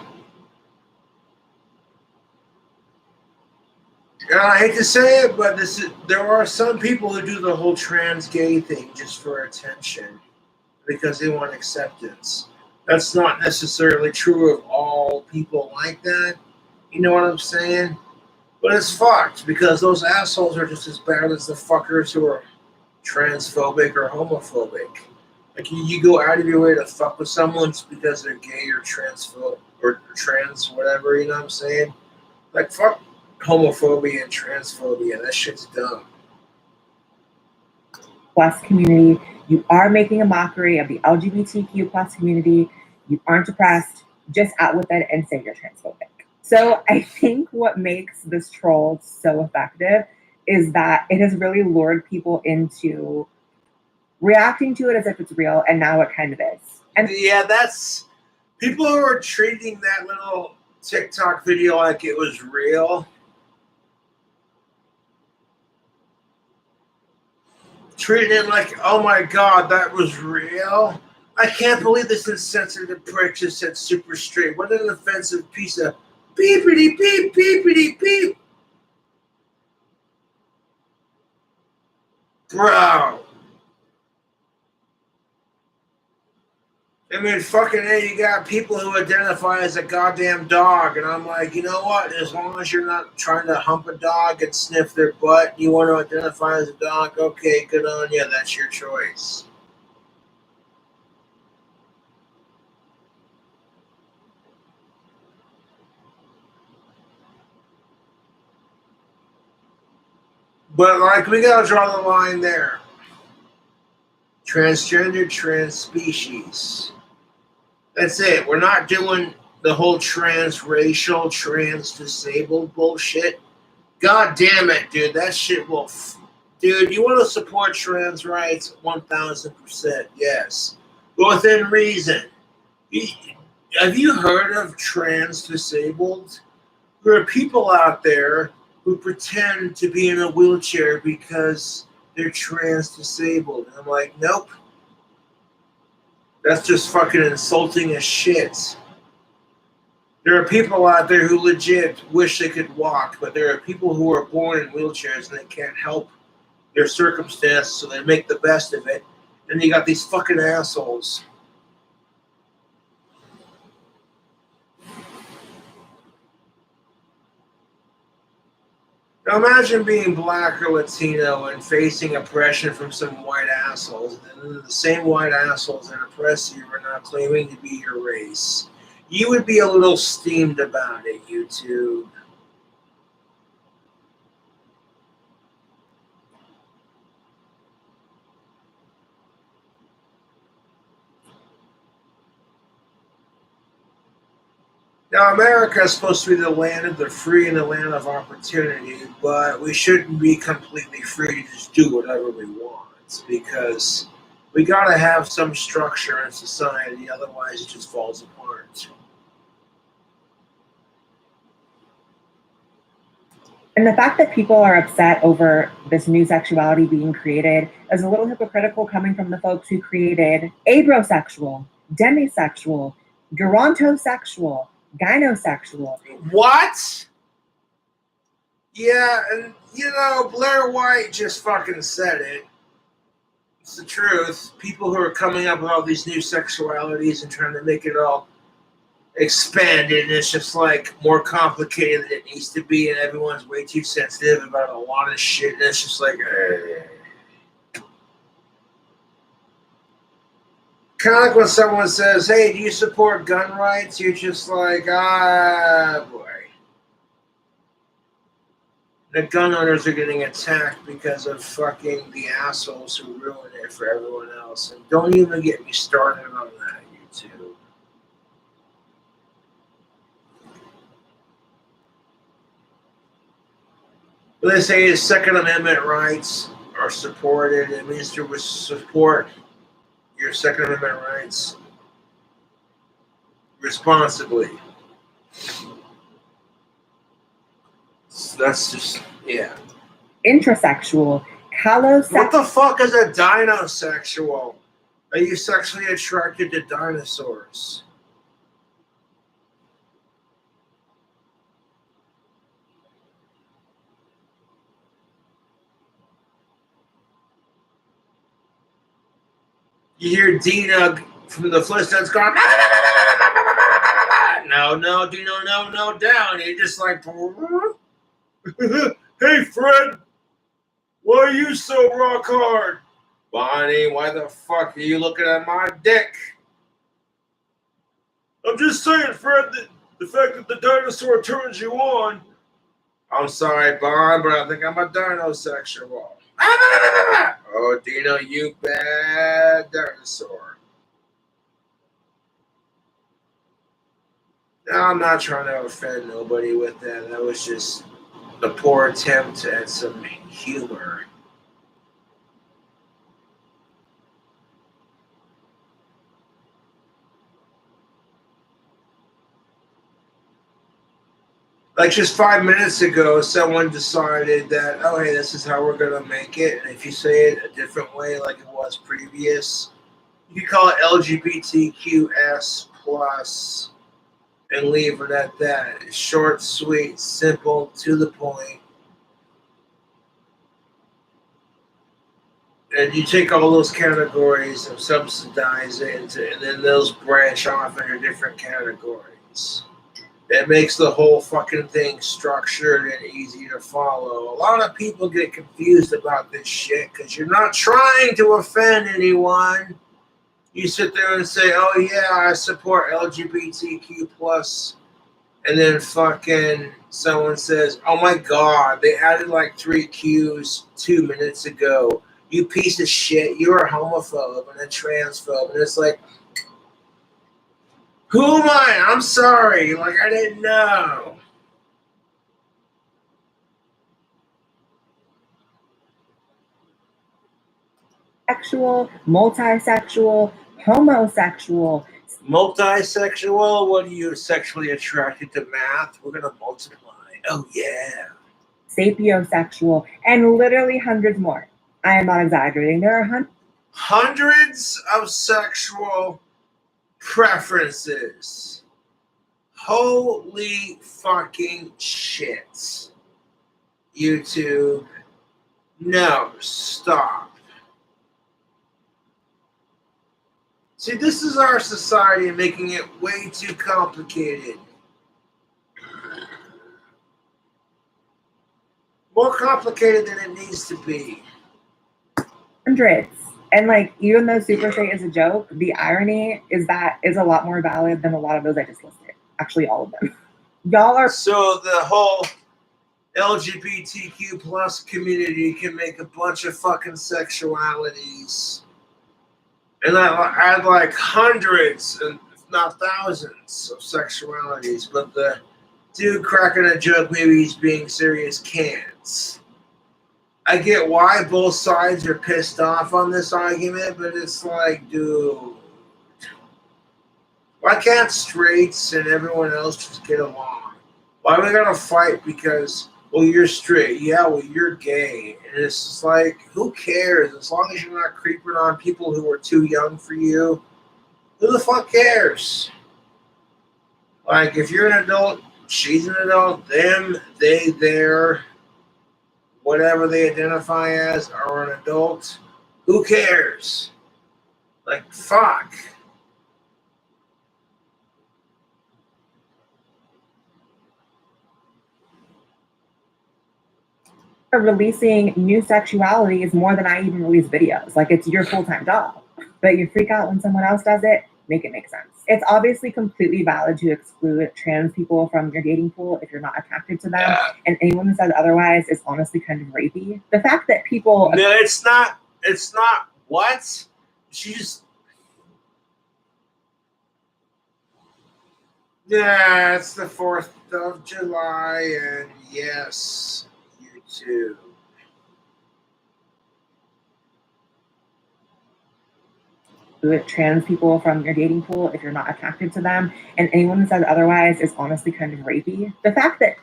hate to say it, but there are some people who do the whole trans gay thing just for attention, because they want acceptance. That's not necessarily true of all people like that. You know what I'm saying? But it's fucked because those assholes are just as bad as the fuckers who are transphobic or homophobic. Like you go out of your way to fuck with someone just because they're gay or transphobic or trans, whatever, you know what I'm saying? Like fuck homophobia and transphobia. That shit's dumb. Plus community. You are making a mockery of the LGBTQ plus community. You aren't oppressed. Just out with it and say you're transphobic. So I think what makes this troll so effective is that it has really lured people into reacting to it as if it's real, and now it kind of is. And yeah, that's people who are treating that little TikTok video like it was real. Treating it like, oh my god, that was real. I can't believe this insensitive prick just said super straight. What an offensive piece of beepity beep, beepity beep. Bro. I mean, fucking A, you got people who identify as a goddamn dog, and I'm like, you know what? As long as you're not trying to hump a dog and sniff their butt, you want to identify as a dog, okay, good on you, that's your choice. But, like, we gotta draw the line there. Transgender, trans species. That's it. We're not doing the whole transracial, trans-disabled bullshit. God damn it, dude. That shit will... Dude, you want to support trans rights? 1,000%, yes. But within reason. Have you heard of trans-disabled? There are people out there who pretend to be in a wheelchair because they're trans-disabled. And I'm like, nope. That's just fucking insulting as shit. There are people out there who legit wish they could walk, but there are people who are born in wheelchairs and they can't help their circumstance, so they make the best of it. And you got these fucking assholes. Now imagine being black or Latino and facing oppression from some white assholes, and then the same white assholes that oppress you are not claiming to be your race. You would be a little steamed about it, YouTube. Now, America is supposed to be the land of the free and the land of opportunity, but we shouldn't be completely free to just do whatever we want, because we gotta have some structure in society, otherwise it just falls apart. And the fact that people are upset over this new sexuality being created is a little hypocritical coming from the folks who created abrosexual, demisexual, gerontosexual, gynosexual. What? Yeah, and you know, Blair White just fucking said it. It's the truth. People who are coming up with all these new sexualities and trying to make it all expanded, and it's just like more complicated than it needs to be, and everyone's way too sensitive about a lot of shit, and it's just like, kind of like when someone says, hey, do you support gun rights? You're just like, boy. The gun owners are getting attacked because of fucking the assholes who ruin it for everyone else. And don't even get me started on that, YouTube. When they say Second Amendment rights are supported, it means to support your Second Amendment rights responsibly. So that's just, yeah. Intrasexual, calosexual. What the fuck is a dinosexual? Are you sexually attracted to dinosaurs? You hear Dina from the Flintstones going, no, Dino, no, down. You're just like, hey, Fred, why are you so rock hard? Bonnie, why the fuck are you looking at my dick? I'm just saying, Fred, that the fact that the dinosaur turns you on. I'm sorry, Bon, but I think I'm a dinosexual. Oh, Dino, you bad dinosaur. No, I'm not trying to offend nobody with that. That was just a poor attempt at some humor. Like just 5 minutes ago, someone decided that, oh, hey, this is how we're going to make it. And if you say it a different way like it was previous, you can call it LGBTQS plus and leave it at that. It's short, sweet, simple, to the point. And you take all those categories and subsidize it, and then those branch off into different categories. It makes the whole fucking thing structured and easy to follow. A lot of people get confused about this shit because you're not trying to offend anyone. You sit there and say, oh yeah, I support LGBTQ plus, and then fucking someone says, oh my god, they added like 3 Qs 2 minutes ago. You piece of shit, you're a homophobe and a transphobe. And it's like, who am I? I'm sorry. Like, I didn't know. Sexual, multisexual, homosexual. Multisexual? What are you, sexually attracted to math? We're going to multiply. Oh, yeah. Sapiosexual, and literally hundreds more. I am not exaggerating. There are hundreds of sexual preferences. Holy fucking shit. YouTube. No, stop. See, this is our society making it way too complicated. More complicated than it needs to be. Hundreds. And like, even though super straight is a joke, the irony is that is a lot more valid than a lot of those I just listed. Actually, all of them. Y'all are So the whole LGBTQ plus community can make a bunch of fucking sexualities. And I had like hundreds, and if not thousands, of sexualities. But the dude cracking a joke, maybe he's being serious, can't. I get why both sides are pissed off on this argument, but it's like, dude, why can't straights and everyone else just get along? Why are we gonna fight because, well, you're straight? Yeah, well, you're gay. And it's just like, who cares? As long as you're not creeping on people who are too young for you, who the fuck cares? Like, if you're an adult, she's an adult, them, they, their, whatever they identify as, are an adult, who cares? Like, fuck. releasing new sexuality is more than I even release videos. Like, it's your full-time job. But you freak out when someone else does it, make it make sense. It's obviously completely valid to exclude trans people from your dating pool if you're not attracted to them. And anyone who says otherwise is honestly kind of rapey. The fact that people... No, it's not. It's not. What? She just... Yeah, it's the 4th of July, and yes, you too. Trans people from your dating pool if you're not attracted to them, and anyone who says otherwise is honestly kind of rapey. The fact that...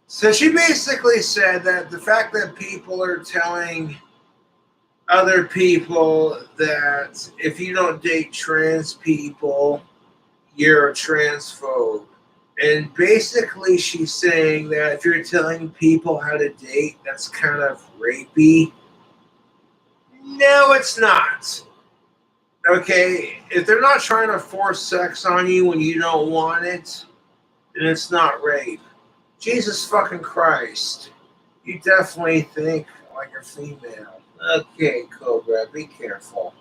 So she basically said that the fact that people are telling other people that if you don't date trans people, you're a transphobe. And basically she's saying that if you're telling people how to date, that's kind of rapey. No, it's not. Okay, if they're not trying to force sex on you when you don't want it, then it's not rape. Jesus fucking Christ. You definitely think like a female. Okay, Cobra, be careful.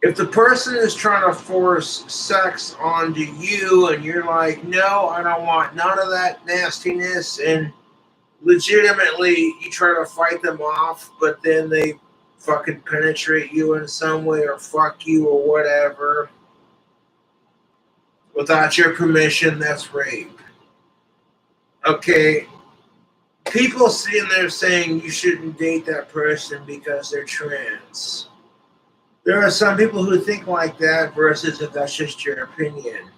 If the person is trying to force sex onto you and you're like, no, I don't want none of that nastiness, and legitimately you try to fight them off, but then they fucking penetrate you in some way or fuck you or whatever without your permission, that's rape. Okay, people sitting there saying you shouldn't date that person because they're trans. There are some people who think like that versus if that's just your opinion.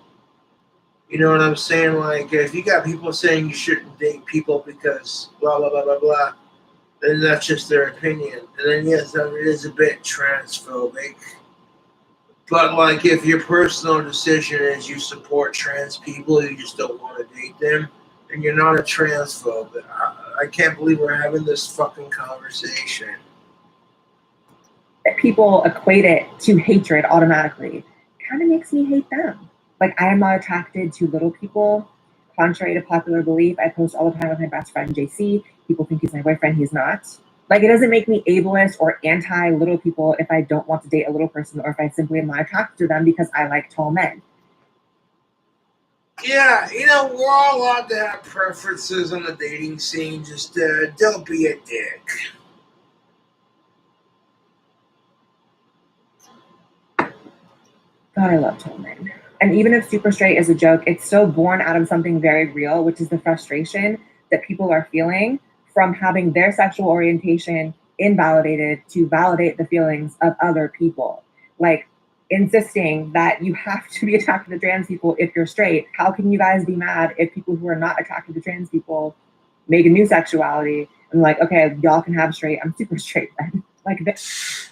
You know what I'm saying? Like, if you got people saying you shouldn't date people because blah, blah, blah, blah, blah, then that's just their opinion. And then, yes, it is a bit transphobic. But, like, if your personal decision is you support trans people, you just don't want to date them, then you're not a transphobe. I can't believe we're having this fucking conversation. That people equate it to hatred automatically kind of makes me hate them. Like, I am not attracted to little people. Contrary to popular belief, I post all the time with my best friend, JC. People think he's my boyfriend. He's not. Like, it doesn't make me ableist or anti-little people if I don't want to date a little person or if I simply am not attracted to them because I like tall men. Yeah, you know, we're all allowed to have preferences on the dating scene. Just don't be a dick. God, I love tall men. And even if super straight is a joke, it's still born out of something very real, which is the frustration that people are feeling from having their sexual orientation invalidated to validate the feelings of other people. Like, insisting that you have to be attracted to trans people if you're straight. How can you guys be mad if people who are not attracted to trans people make a new sexuality and like, okay, y'all can have straight, I'm super straight then. Like this.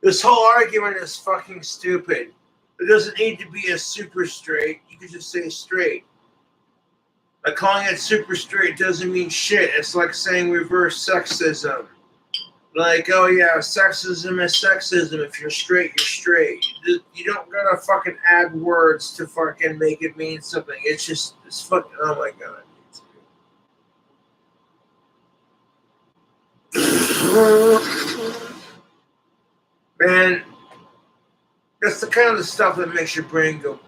This whole argument is fucking stupid. It doesn't need to be a super straight. You can just say straight. Like calling it super straight doesn't mean shit. It's like saying reverse sexism. Like, oh yeah, sexism is sexism. If you're straight, you're straight. You don't gotta fucking add words to fucking make it mean something. It's fucking, oh my god. Man, that's the kind of stuff that makes your brain go.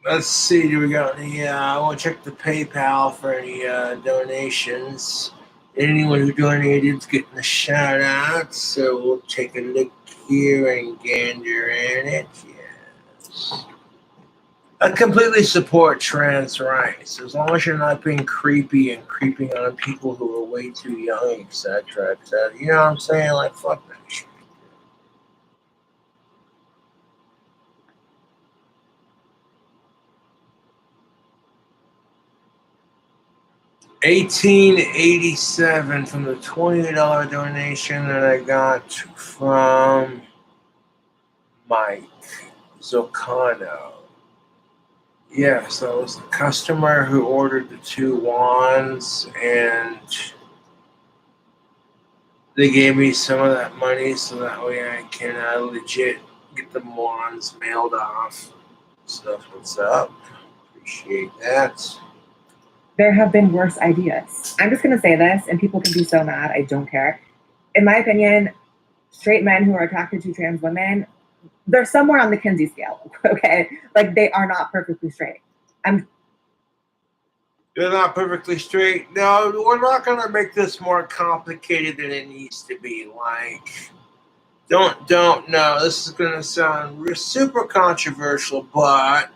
Let's see, do we got any? I want to check the PayPal for any donations. Anyone who donated is getting a shout out, so we'll take a look here and gander in it. Yes. I completely support trans rights as long as you're not being creepy and creeping on people who are way too young, etc. etc. You know what I'm saying? Like, fuck that shit. 1887 from the $20 donation that I got from Mike Zocano. Yes, that was the customer who ordered the 2 wands, and they gave me some of that money so that way I can legit get the wands mailed off. Stuff, what's up? Appreciate that. There have been worse ideas. I'm just going to say this, and people can be so mad. I don't care. In my opinion, straight men who are attracted to trans women, they're somewhere on the Kinsey scale, okay? Like, they are not perfectly straight. They're not perfectly straight. No, we're not going to make this more complicated than it needs to be. Like, don't know. This is going to sound super controversial, but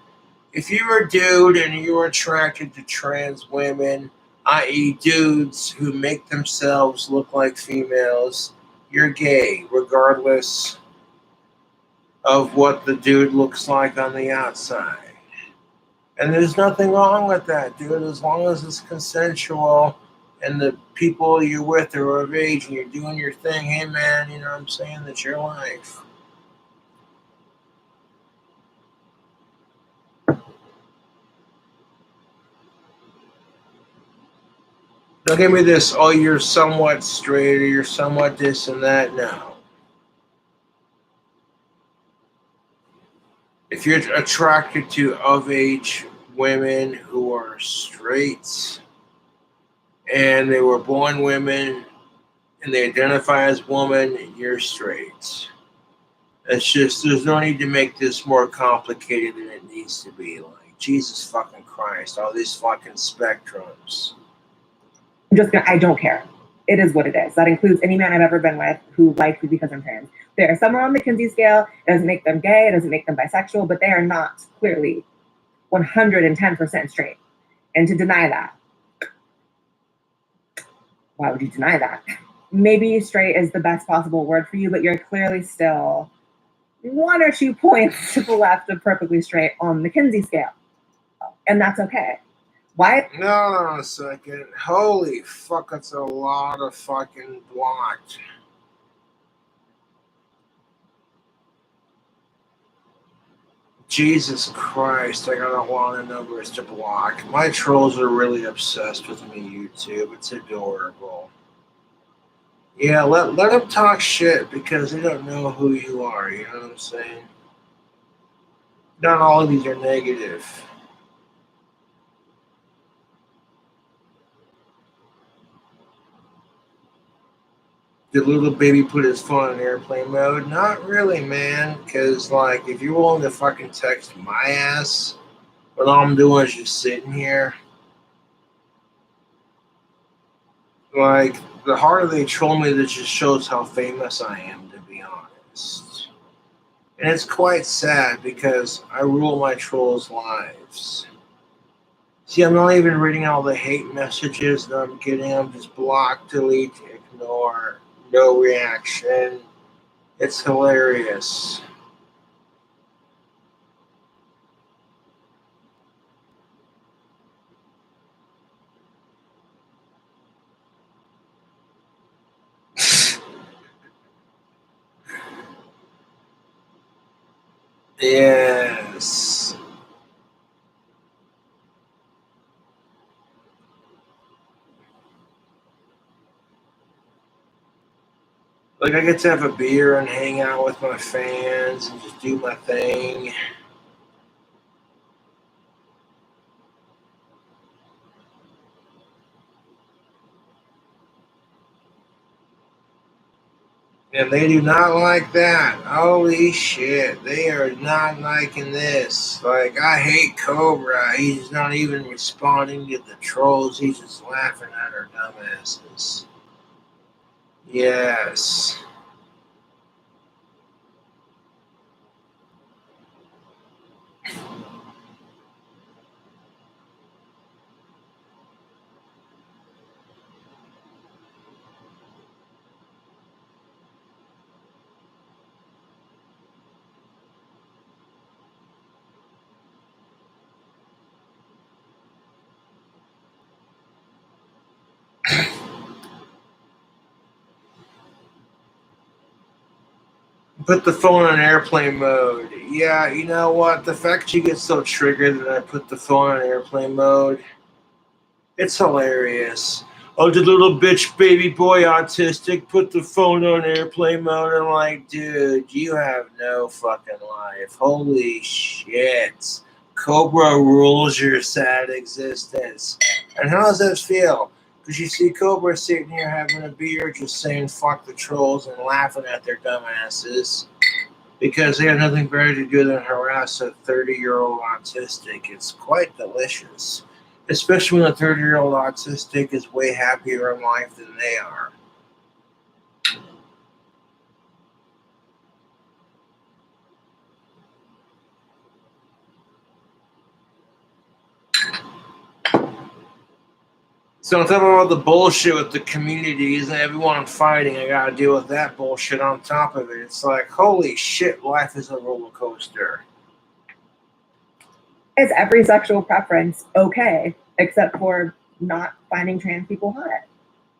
if you're a dude and you're attracted to trans women, i.e. dudes who make themselves look like females, you're gay, regardless of what the dude looks like on the outside. And there's nothing wrong with that, dude, as long as it's consensual and the people you're with are of age and you're doing your thing. Hey, man, you know what I'm saying? That's your life. Don't give me this, oh, you're somewhat straight or you're somewhat this and that. No. If you're attracted to of-age women who are straight and they were born women and they identify as woman, you're straight. It's just, there's no need to make this more complicated than it needs to be. Like, Jesus fucking Christ, all these fucking spectrums. I don't care. It is what it is. That includes any man I've ever been with who likes me because I'm trans. They're somewhere on the Kinsey scale. It doesn't make them gay. It doesn't make them bisexual, but they are not clearly 110% straight. And to deny that, why would you deny that? Maybe straight is the best possible word for you, but you're clearly still 1 or 2 points to the left of perfectly straight on the Kinsey scale. And that's okay. Why? No, a second. Holy fuck, that's a lot of fucking blocked. Jesus Christ, I got a lot of numbers to block. My trolls are really obsessed with me, YouTube. It's adorable. Yeah, let them talk shit because they don't know who you are, you know what I'm saying? Not all of these are negative. Did little baby put his phone in airplane mode? Not really, man. Because, like, if you're willing to fucking text my ass, when all I'm doing is just sitting here, like, the harder they troll me, that just shows how famous I am, to be honest. And it's quite sad because I rule my trolls' lives. See, I'm not even reading all the hate messages that I'm getting. I'm just block, delete, ignore, no reaction. It's hilarious. Yes. Like, I get to have a beer and hang out with my fans and just do my thing. And they do not like that. Holy shit. They are not liking this. Like, I hate Cobra. He's not even responding to the trolls. He's just laughing at our dumbasses. Yes. Put the phone on airplane mode. Yeah, you know what? The fact you get so triggered that I put the phone on airplane mode, it's hilarious. Oh, the little bitch baby boy autistic put the phone on airplane mode. I'm like, dude, you have no fucking life. Holy shit. Cobra rules your sad existence. And how does that feel? Because you see Cobra sitting here having a beer, just saying fuck the trolls and laughing at their dumbasses because they have nothing better to do than harass a 30-year-old autistic. It's quite delicious, especially when a 30-year-old autistic is way happier in life than they are. So on top of all the bullshit with the communities and everyone fighting, I gotta deal with that bullshit on top of it. It's like, holy shit, life is a roller coaster. Is every sexual preference okay, except for not finding trans people hot?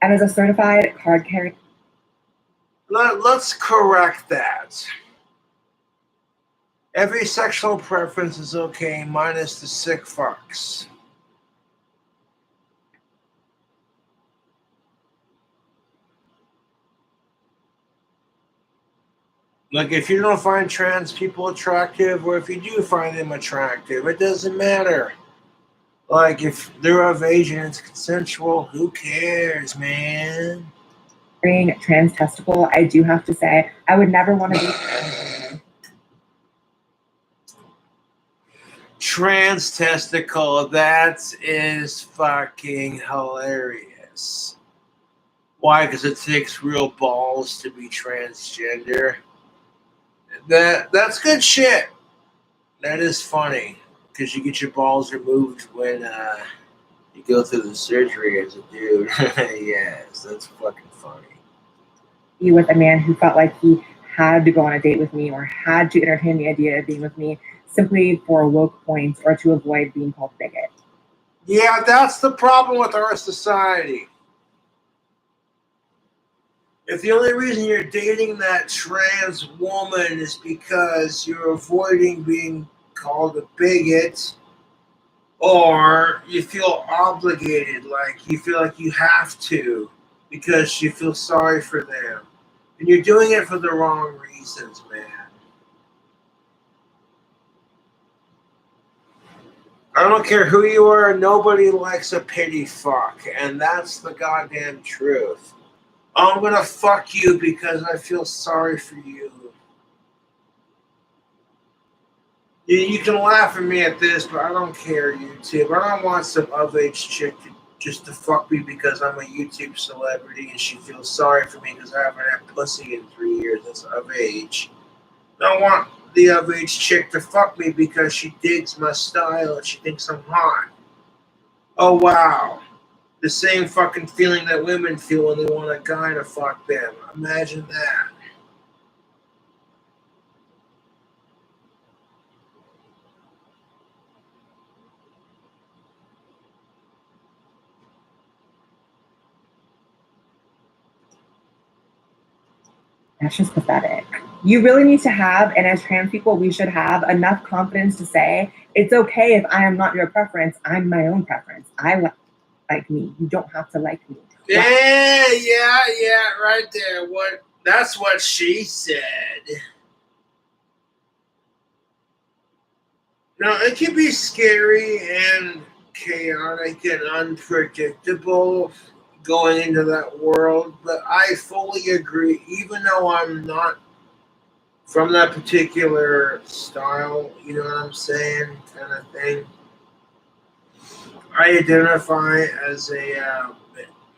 And as a certified card carrying, Let's correct that. Every sexual preference is okay, minus the sick fucks. Like, if you don't find trans people attractive, or if you do find them attractive, it doesn't matter. Like, if they're of age and it's consensual, who cares, man? trans testicle, I do have to say, I would never want to be Trans testicle, that is fucking hilarious. Why? Because it takes real balls to be transgender. That's good shit. That is funny because you get your balls removed when you go through the surgery as a dude. Yes, that's fucking funny. with a man who felt like he had to go on a date with me or had to entertain the idea of being with me simply for woke points or to avoid being called bigot. Yeah, that's the problem with our society. If the only reason you're dating that trans woman is because you're avoiding being called a bigot, or you feel obligated, like you feel like you have to because you feel sorry for them, and you're doing it for the wrong reasons, man. I don't care who you are, nobody likes a pity fuck, and that's the goddamn truth. I'm gonna fuck you because I feel sorry for you. You can laugh at me at this, but I don't care, YouTube. I don't want some of-age chick just to fuck me because I'm a YouTube celebrity and she feels sorry for me because I haven't had pussy in 3 years. That's of age. I don't want the underage chick to fuck me because she digs my style and she thinks I'm hot. Oh wow. The same fucking feeling that women feel when they want a guy to fuck them. Imagine that. That's just pathetic. You really need to have, and as trans people, we should have enough confidence to say, it's okay if I am not your preference. I'm my own preference. I like me. You don't have to like me. Yeah, right there. That's what she said. Now, it can be scary and chaotic and unpredictable going into that world, but I fully agree, even though I'm not from that particular style, you know what I'm saying, kind of thing. I identify as a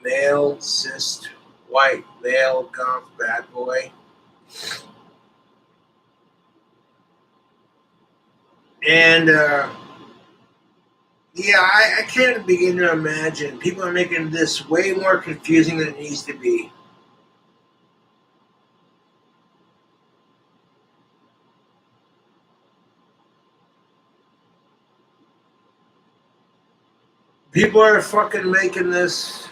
male, cis, white, male, goth, bad boy. And, yeah, I can't begin to imagine. People are making this way more confusing than it needs to be. People are fucking making this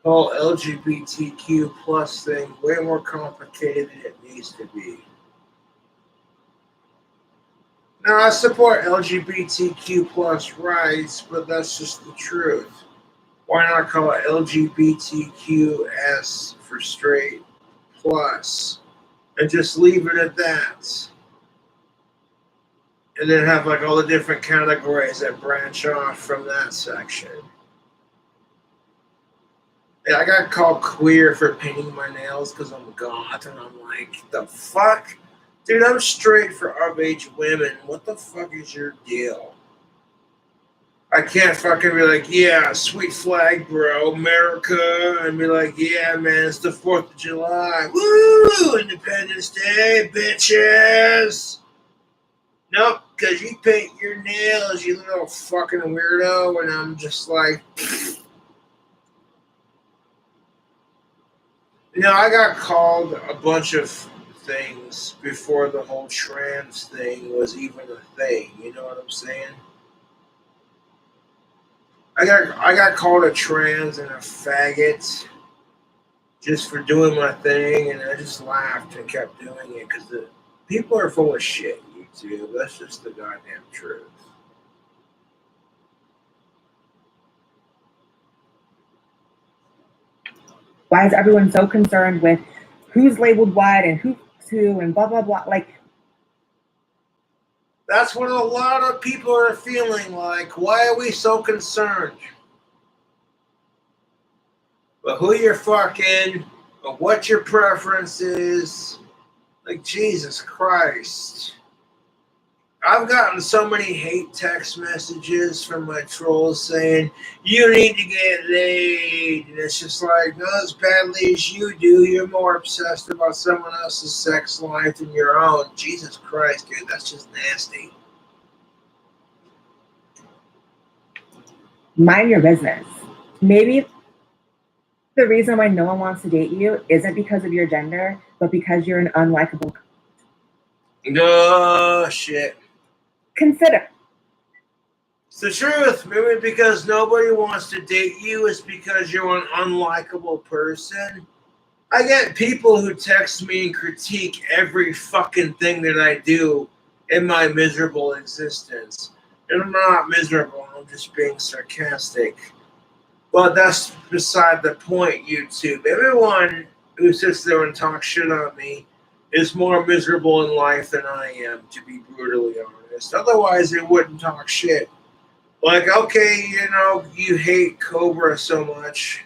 whole LGBTQ plus thing way more complicated than it needs to be. Now, I support LGBTQ plus rights, but that's just the truth. Why not call it LGBTQS for straight plus and just leave it at that? And then have like all the different categories that branch off from that section. Yeah, I got called queer for painting my nails because I'm goth, and I'm like, the fuck? Dude, I'm straight for of-age women. What the fuck is your deal? I can't fucking be like, yeah, sweet flag, bro, America, and be like, yeah, man, it's the 4th of July. Woo! Independence Day, bitches! Nope, because you paint your nails, you little fucking weirdo, and I'm just like... You know, I got called a bunch of things before the whole trans thing was even a thing. You know what I'm saying? I got called a trans and a faggot just for doing my thing, and I just laughed and kept doing it because the people are full of shit. YouTube. That's just the goddamn truth. Why is everyone so concerned with who's labeled what and who's who and blah, blah, blah? Like, that's what a lot of people are feeling like. Why are we so concerned? But who you're fucking, but what your preference is. Like, Jesus Christ. I've gotten so many hate text messages from my trolls saying, you need to get laid. And it's just like, not as badly as you do. You're more obsessed about someone else's sex life than your own. Jesus Christ, dude, that's just nasty. mind your business. Maybe the reason why no one wants to date you isn't because of your gender, but because you're an unlikable. No shit. Consider. It's the truth. Maybe because nobody wants to date you is because you're an unlikable person. I get people who text me and critique every fucking thing that I do in my miserable existence. And I'm not miserable, I'm just being sarcastic. But that's beside the point, YouTube. Everyone who sits there and talks shit on me is more miserable in life than I am, to be brutally honest. Otherwise, they wouldn't talk shit. Like, okay, you know, you hate Cobra so much.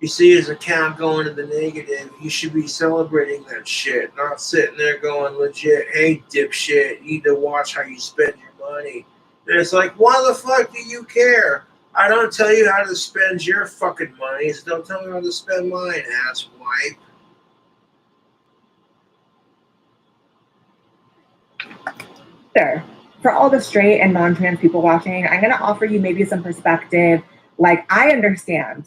You see his account going to the negative. You should be celebrating that shit, not sitting there going legit, hey, dipshit, you need to watch how you spend your money. And it's like, why the fuck do you care? I don't tell you how to spend your fucking money, so don't tell me how to spend mine, asswipe. Sure. For all the straight and non-trans people watching, I'm going to offer you maybe some perspective. Like, I understand,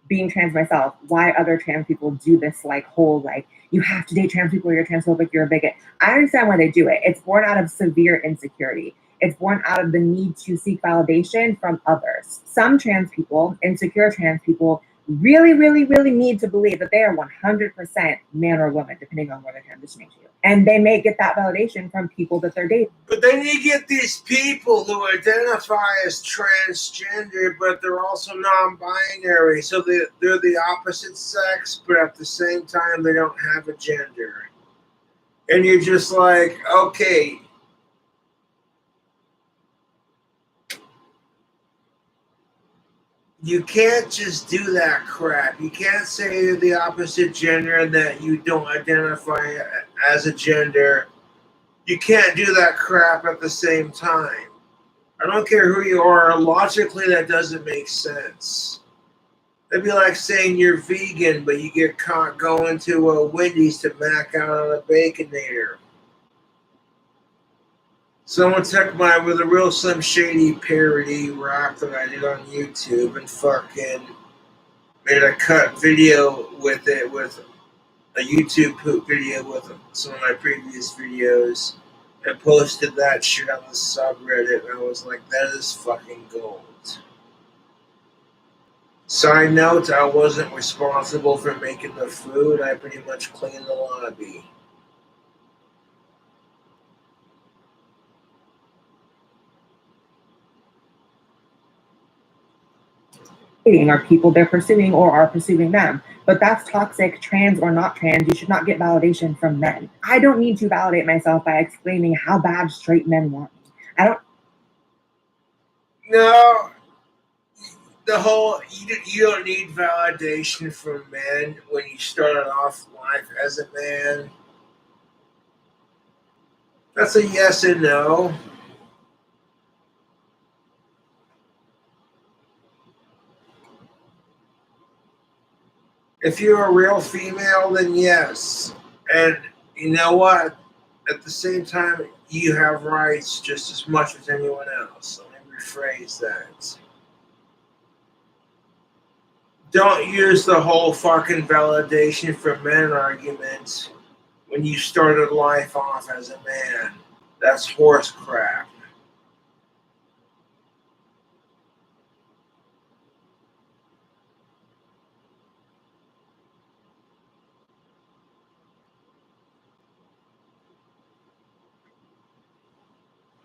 being trans myself, why other trans people do this like whole like you have to date trans people, you're transphobic, you're a bigot. I understand why they do it. It's born out of severe insecurity. It's born out of the need to seek validation from others. Some trans people, insecure trans people, really, really, really need to believe that they are 100% man or woman, depending on where they're transitioning to. And they may get that validation from people that they're dating. But then you get these people who identify as transgender, but they're also non-binary. So they're the opposite sex, but at the same time, they don't have a gender. And you're just like, okay. You can't just do that crap. You can't say you're the opposite gender and that you don't identify as a gender. You can't do that crap at the same time. I don't care who you are. Logically, that doesn't make sense. It'd be like saying you're vegan, but you get caught going to a Wendy's to mac out on a Baconator. Someone took with a real Slim Shady parody rap that I did on YouTube and fucking made a cut video with it, with a YouTube poop video with some of my previous videos, and posted that shit on the subreddit, and I was like, that is fucking gold. Side note, I wasn't responsible for making the food. I pretty much cleaned the lobby. Are people they're pursuing or are pursuing them. But that's toxic, trans or not trans. You should not get validation from men. I don't need to validate myself by explaining how bad straight men want me. I don't. No, the whole you don't need validation from men when you started off life as a man. That's a yes and no. If you're a real female, then yes. And you know what? At the same time, you have rights just as much as anyone else. Let me rephrase that. Don't use the whole fucking validation for men argument when you started life off as a man. That's horse crap.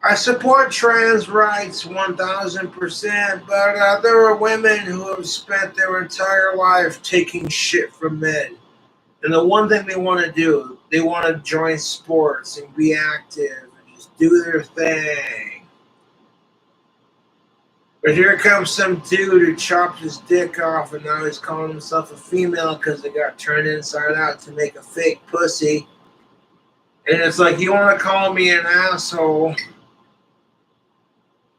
I support trans rights 1000%, but there are women who have spent their entire life taking shit from men. And the one thing they want to do, they want to join sports and be active and just do their thing. But here comes some dude who chopped his dick off and now he's calling himself a female because it got turned inside out to make a fake pussy. And it's like, you want to call me an asshole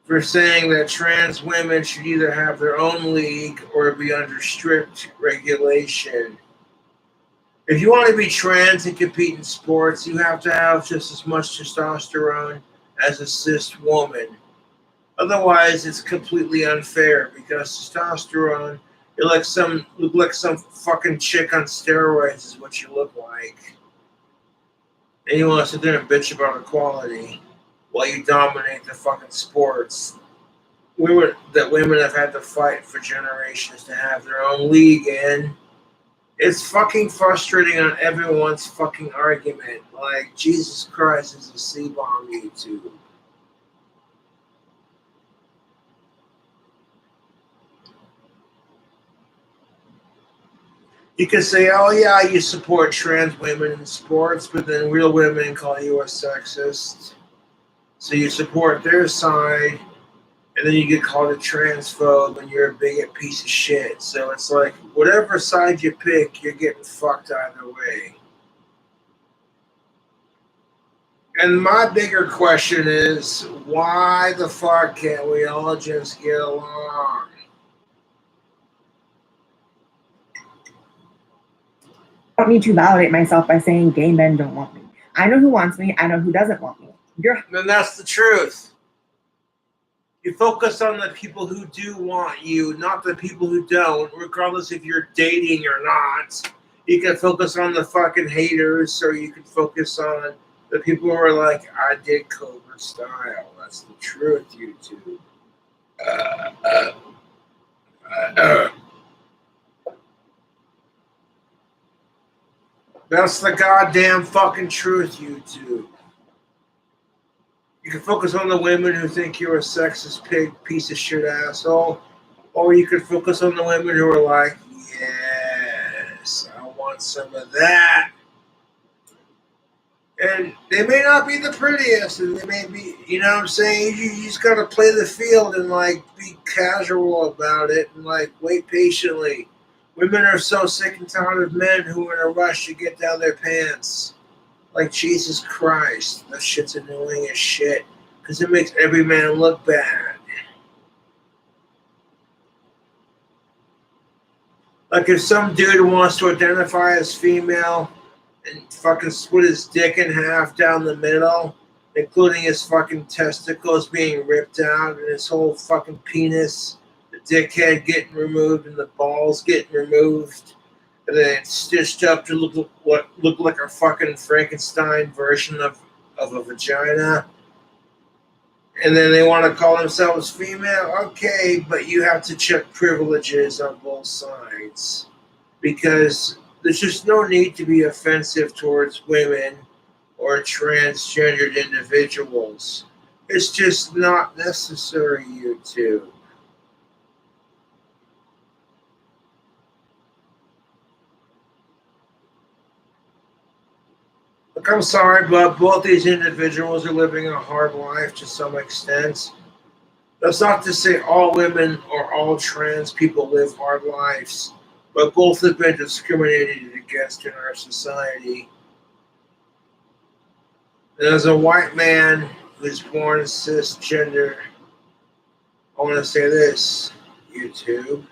for saying that trans women should either have their own league or be under strict regulation. If you want to be trans and compete in sports, you have to have just as much testosterone as a cis woman. Otherwise, it's completely unfair because testosterone, you look like some fucking chick on steroids is what you look like. And you want to sit there and bitch about equality while you dominate the fucking sports. Women have had to fight for generations to have their own league in. It's fucking frustrating on everyone's fucking argument. Like, Jesus Christ is a C-bomb YouTube. You can say, oh yeah, you support trans women in sports, but then real women call you a sexist. So you support their side, and then you get called a transphobe and you're a bigot piece of shit. So it's like, whatever side you pick, you're getting fucked either way. And my bigger question is, why the fuck can't we all just get along? I don't need to validate myself by saying gay men don't want me. I know who wants me. I know who doesn't want me. then that's the truth. You focus on the people who do want you, not the people who don't, regardless if you're dating or not. You can focus on the fucking haters, or you can focus on the people who are like, I did Cobra style. That's the truth, YouTube. That's the goddamn fucking truth, YouTube. You can focus on the women who think you're a sexist pig, piece of shit asshole. Or you can focus on the women who are like, yes, I want some of that. And they may not be the prettiest, and they may be, you know what I'm saying? You just gotta play the field and like be casual about it and like wait patiently. Women are so sick and tired of men who are in a rush to get down their pants. Like, Jesus Christ, that shit's annoying as shit. Because it makes every man look bad. Like, if some dude wants to identify as female and fucking split his dick in half down the middle, including his fucking testicles being ripped out and his whole fucking penis, the dickhead getting removed and the balls getting removed, and then it's stitched up to look like a fucking Frankenstein version of a vagina. And then they want to call themselves female. Okay, but you have to check privileges on both sides. Because there's just no need to be offensive towards women or transgendered individuals. It's just not necessary, YouTube. Look, I'm sorry, but both these individuals are living a hard life to some extent. That's not to say all women or all trans people live hard lives, but both have been discriminated against in our society. And as a white man who's born cisgender, I want to say this, YouTube.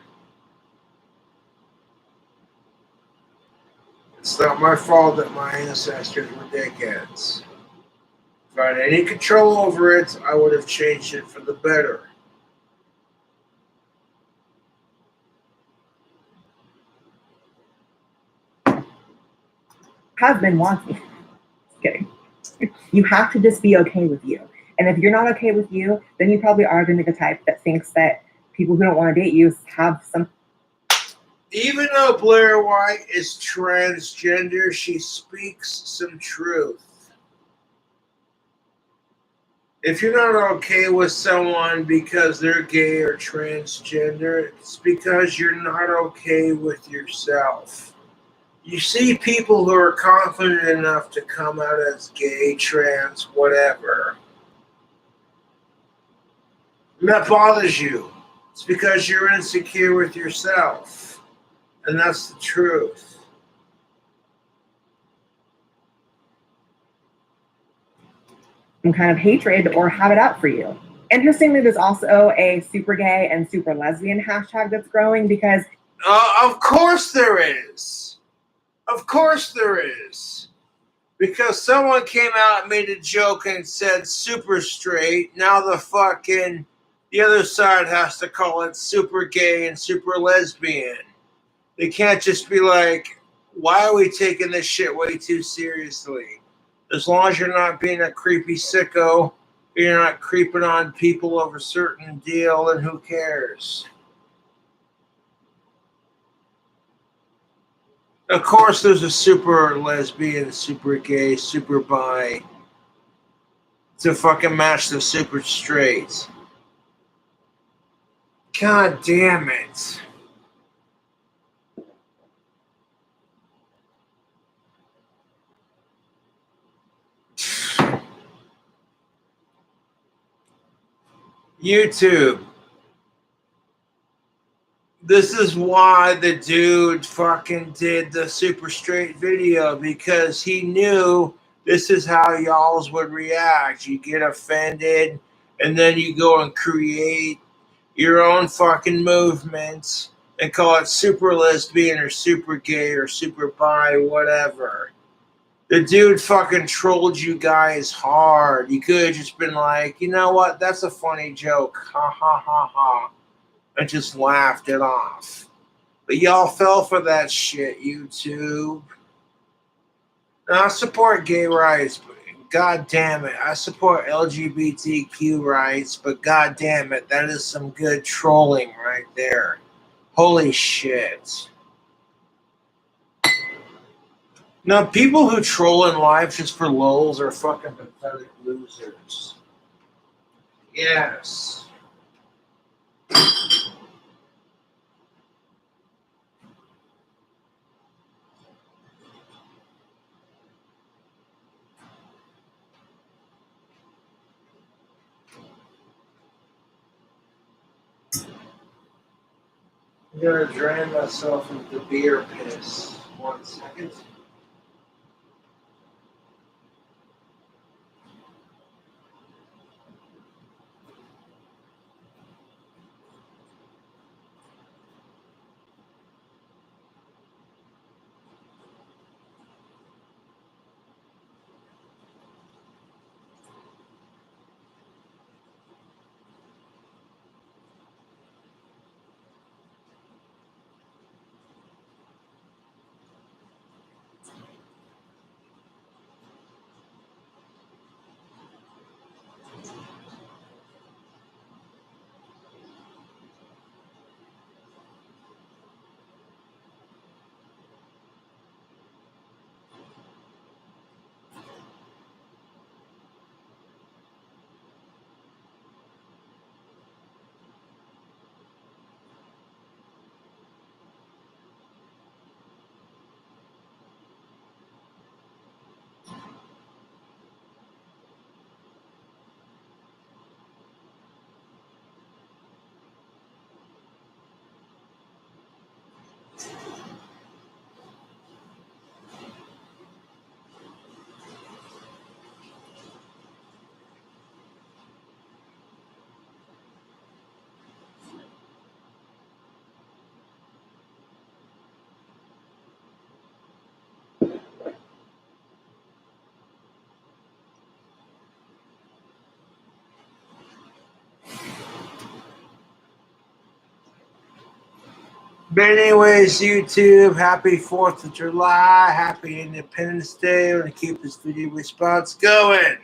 It's not my fault that my ancestors were dickheads. If I had any control over it, I would have changed it for the better. Husband wants me. Just kidding. You have to just be okay with you. And if you're not okay with you, then you probably are going to be the type that thinks that people who don't want to date you have some. Even though Blair White is transgender, she speaks some truth. If you're not okay with someone because they're gay or transgender, it's because you're not okay with yourself. You see people who are confident enough to come out as gay, trans, whatever. And that bothers you. It's because you're insecure with yourself. And that's the truth. Some kind of hatred or have it out for you. Interestingly, there's also a super gay and super lesbian hashtag that's growing because... Of course there is. Of course there is. Because someone came out and made a joke and said super straight. Now the other side has to call it super gay and super lesbian. They can't just be like, why are we taking this shit way too seriously? As long as you're not being a creepy sicko, you're not creeping on people over a certain deal, then who cares? Of course, there's a super lesbian, super gay, super bi to fucking match the super straight. God damn it. YouTube. This is why the dude fucking did the super straight video, because he knew this is how y'alls would react. You get offended, and then you go and create your own fucking movement and call it super lesbian or super gay or super bi, whatever. The dude fucking trolled you guys hard. You could have just been like, you know what? That's a funny joke. Ha ha ha ha. And just laughed it off. But y'all fell for that shit, YouTube. Now, I support gay rights, but god damn it. I support LGBTQ rights, but god damn it, that is some good trolling right there. Holy shit. Now, people who troll in life just for lulz are fucking pathetic losers. Yes. I'm gonna drain myself of the beer piss. 1 second. But anyways, YouTube, happy 4th of July, happy Independence Day. I'm going to keep this video response going.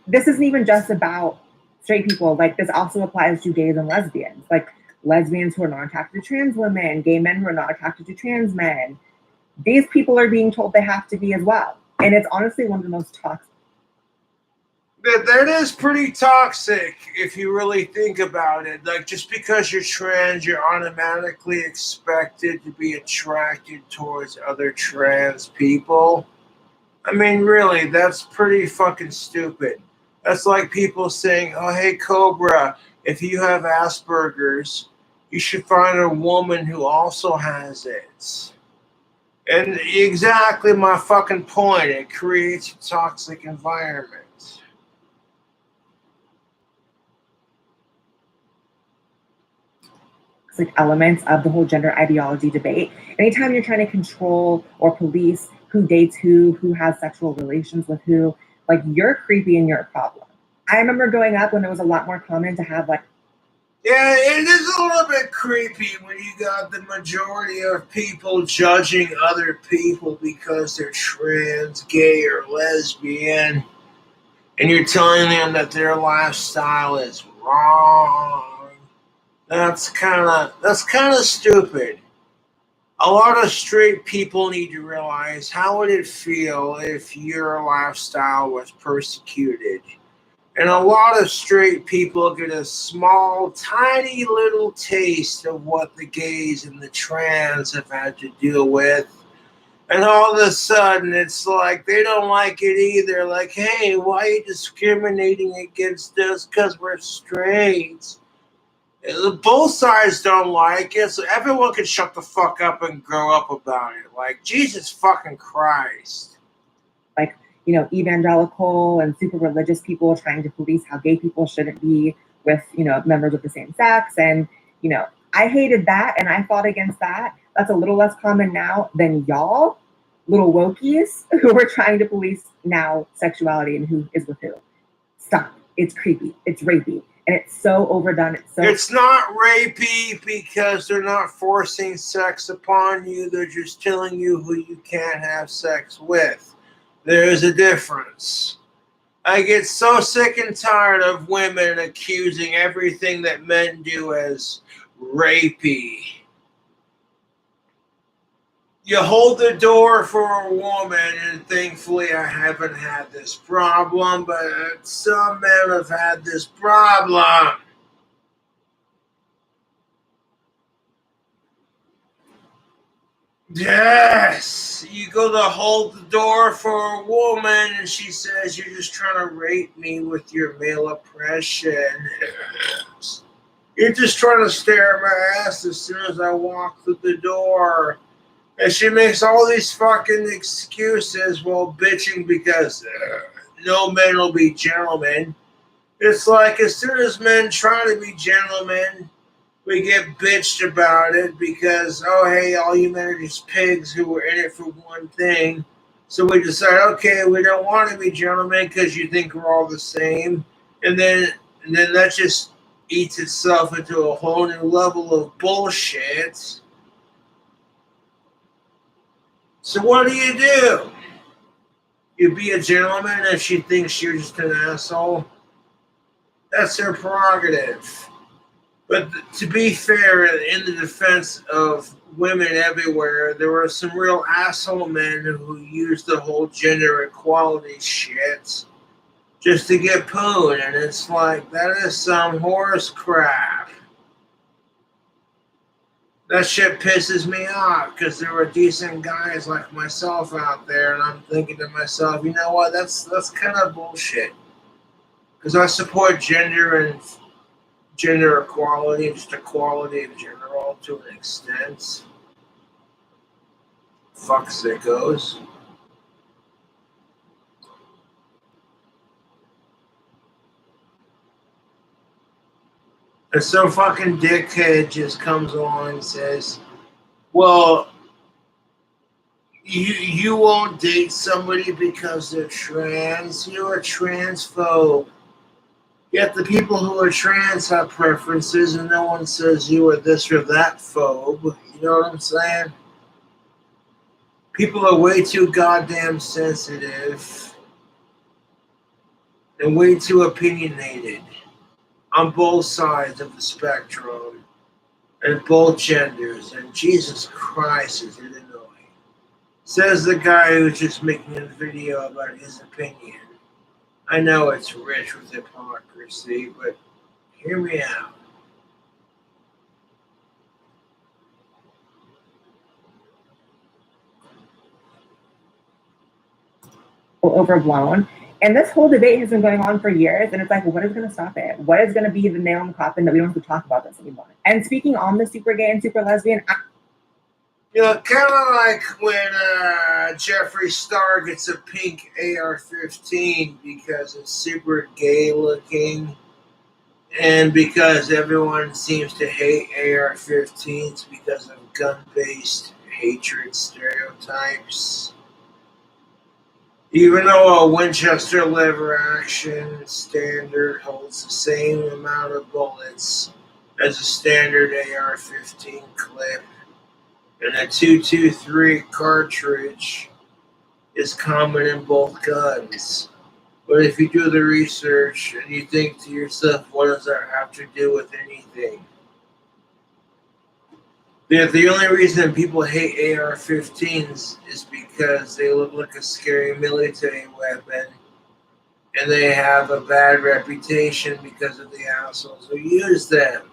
This isn't even just about straight people. Like, this also applies to gays and lesbians. Like, lesbians who are not attracted to trans women, gay men who are not attracted to trans men. These people are being told they have to be as well. And it's honestly one of the most toxic. That is pretty toxic if you really think about it. Like, just because you're trans, you're automatically expected to be attracted towards other trans people. I mean, really, that's pretty fucking stupid. That's like people saying, oh, hey, Cobra, if you have Asperger's, you should find a woman who also has it. And exactly my fucking point. It creates a toxic environment. Like elements of the whole gender ideology debate. Anytime you're trying to control or police who dates who has sexual relations with who, like, you're creepy and you're a problem. I remember growing up when it was a lot more common to have like. Yeah, it is a little bit creepy when you got the majority of people judging other people because they're trans, gay, or lesbian, and you're telling them that their lifestyle is wrong. That's kind of stupid. A lot of straight people need to realize, how would it feel if your lifestyle was persecuted? And a lot of straight people get a small, tiny little taste of what the gays and the trans have had to deal with. And all of a sudden, it's like they don't like it either. Like, hey, why are you discriminating against us because we're straight? Both sides don't like it, so everyone can shut the fuck up and grow up about it. Like, Jesus fucking Christ. Like, you know, evangelical and super religious people trying to police how gay people shouldn't be with, you know, members of the same sex. And, you know, I hated that and I fought against that. That's a little less common now than y'all, little wokies, who are trying to police now sexuality and who is with who. Stop. It's creepy. It's rapey. And it's so overdone. It's not rapey because they're not forcing sex upon you. They're just telling you who you can't have sex with. There's a difference. I get so sick and tired of women accusing everything that men do as rapey. You hold the door for a woman, and thankfully I haven't had this problem, but some men have had this problem. Yes, you go to hold the door for a woman and she says you're just trying to rape me with your male oppression. You're just trying to stare at my ass as soon as I walk through the door. And she makes all these fucking excuses while bitching because no men will be gentlemen. It's like as soon as men try to be gentlemen, we get bitched about it because, oh, hey, all you men are just pigs who were in it for one thing. So we decide, okay, we don't want to be gentlemen because you think we're all the same. And then that just eats itself into a whole new level of bullshit. So what do? You be a gentleman if she thinks you're just an asshole? That's her prerogative. But to be fair, in the defense of women everywhere, there were some real asshole men who used the whole gender equality shit just to get poon, and it's like, that is some horse crap. That shit pisses me off because there were decent guys like myself out there, and I'm thinking to myself, you know what, that's kind of bullshit. Because I support gender and gender equality and just equality in general to an extent. Fuck sickos. And some fucking dickhead just comes along and says, well, you won't date somebody because they're trans. You're a transphobe. Yet the people who are trans have preferences, and no one says you are this or that phobe. You know what I'm saying? People are way too goddamn sensitive and way too opinionated on both sides of the spectrum and both genders. And Jesus Christ, is it annoying. Says the guy who's just making a video about his opinion. I know it's rich with hypocrisy, but hear me out. Overblown. And this whole debate has been going on for years, and it's like, well, what is going to stop it? What is going to be the nail in the coffin that we don't have to talk about this anymore? And speaking on the super gay and super lesbian, you know, kind of like when Jeffree Star gets a pink AR-15 because it's super gay looking, and because everyone seems to hate AR-15s because of gun-based hatred stereotypes. Even though a Winchester lever action standard holds the same amount of bullets as a standard AR-15 clip, and a .223 cartridge is common in both guns. But if you do the research and you think to yourself, what does that have to do with anything? The only reason people hate AR-15s is because they look like a scary military weapon, and they have a bad reputation because of the assholes who use them.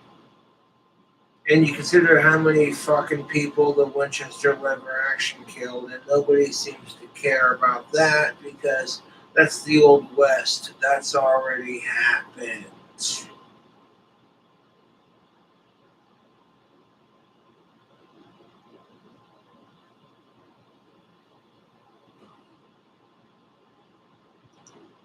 And you consider how many fucking people the Winchester lever action killed, and nobody seems to care about that because that's the Old West. That's already happened.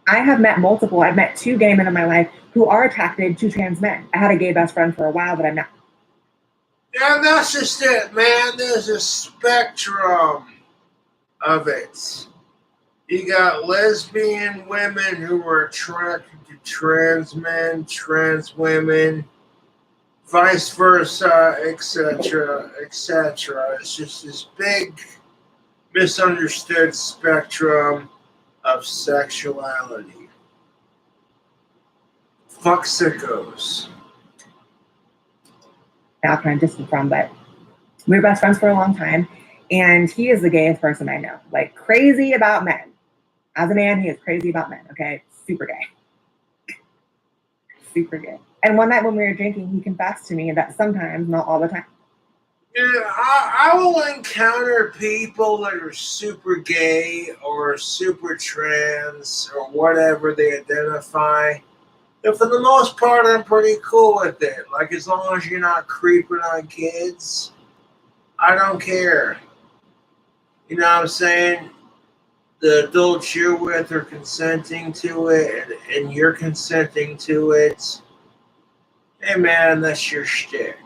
I've met 2 gay men in my life who are attracted to trans men. I had a gay best friend for a while, but I'm not. Yeah, And that's just it, man. There's a spectrum of it. You got lesbian women who are attracted to trans men, trans women, vice versa, etc., etc. It's just this big, misunderstood spectrum of sexuality. Fuck sickos. Now kind of distant from, but we were best friends for a long time. And he is the gayest person I know. Like crazy about men. As a man, he is crazy about men. Okay. Super gay. Super gay. And one night when we were drinking, he confessed to me that sometimes, not all the time. Yeah, I will encounter people that are super gay or super trans or whatever they identify. And for the most part, I'm pretty cool with it. Like, as long as you're not creeping on kids, I don't care. You know what I'm saying? The adults you're with are consenting to it, and you're consenting to it. Hey, man, that's your shtick.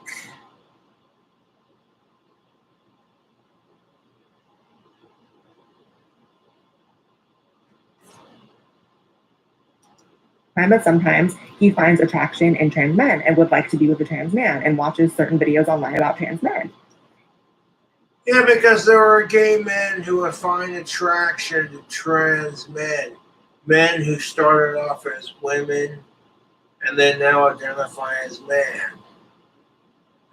But sometimes he finds attraction in trans men and would like to be with a trans man and watches certain videos online about trans men. Yeah, because there are gay men who would find attraction to trans men. Men who started off as women and then now identify as men.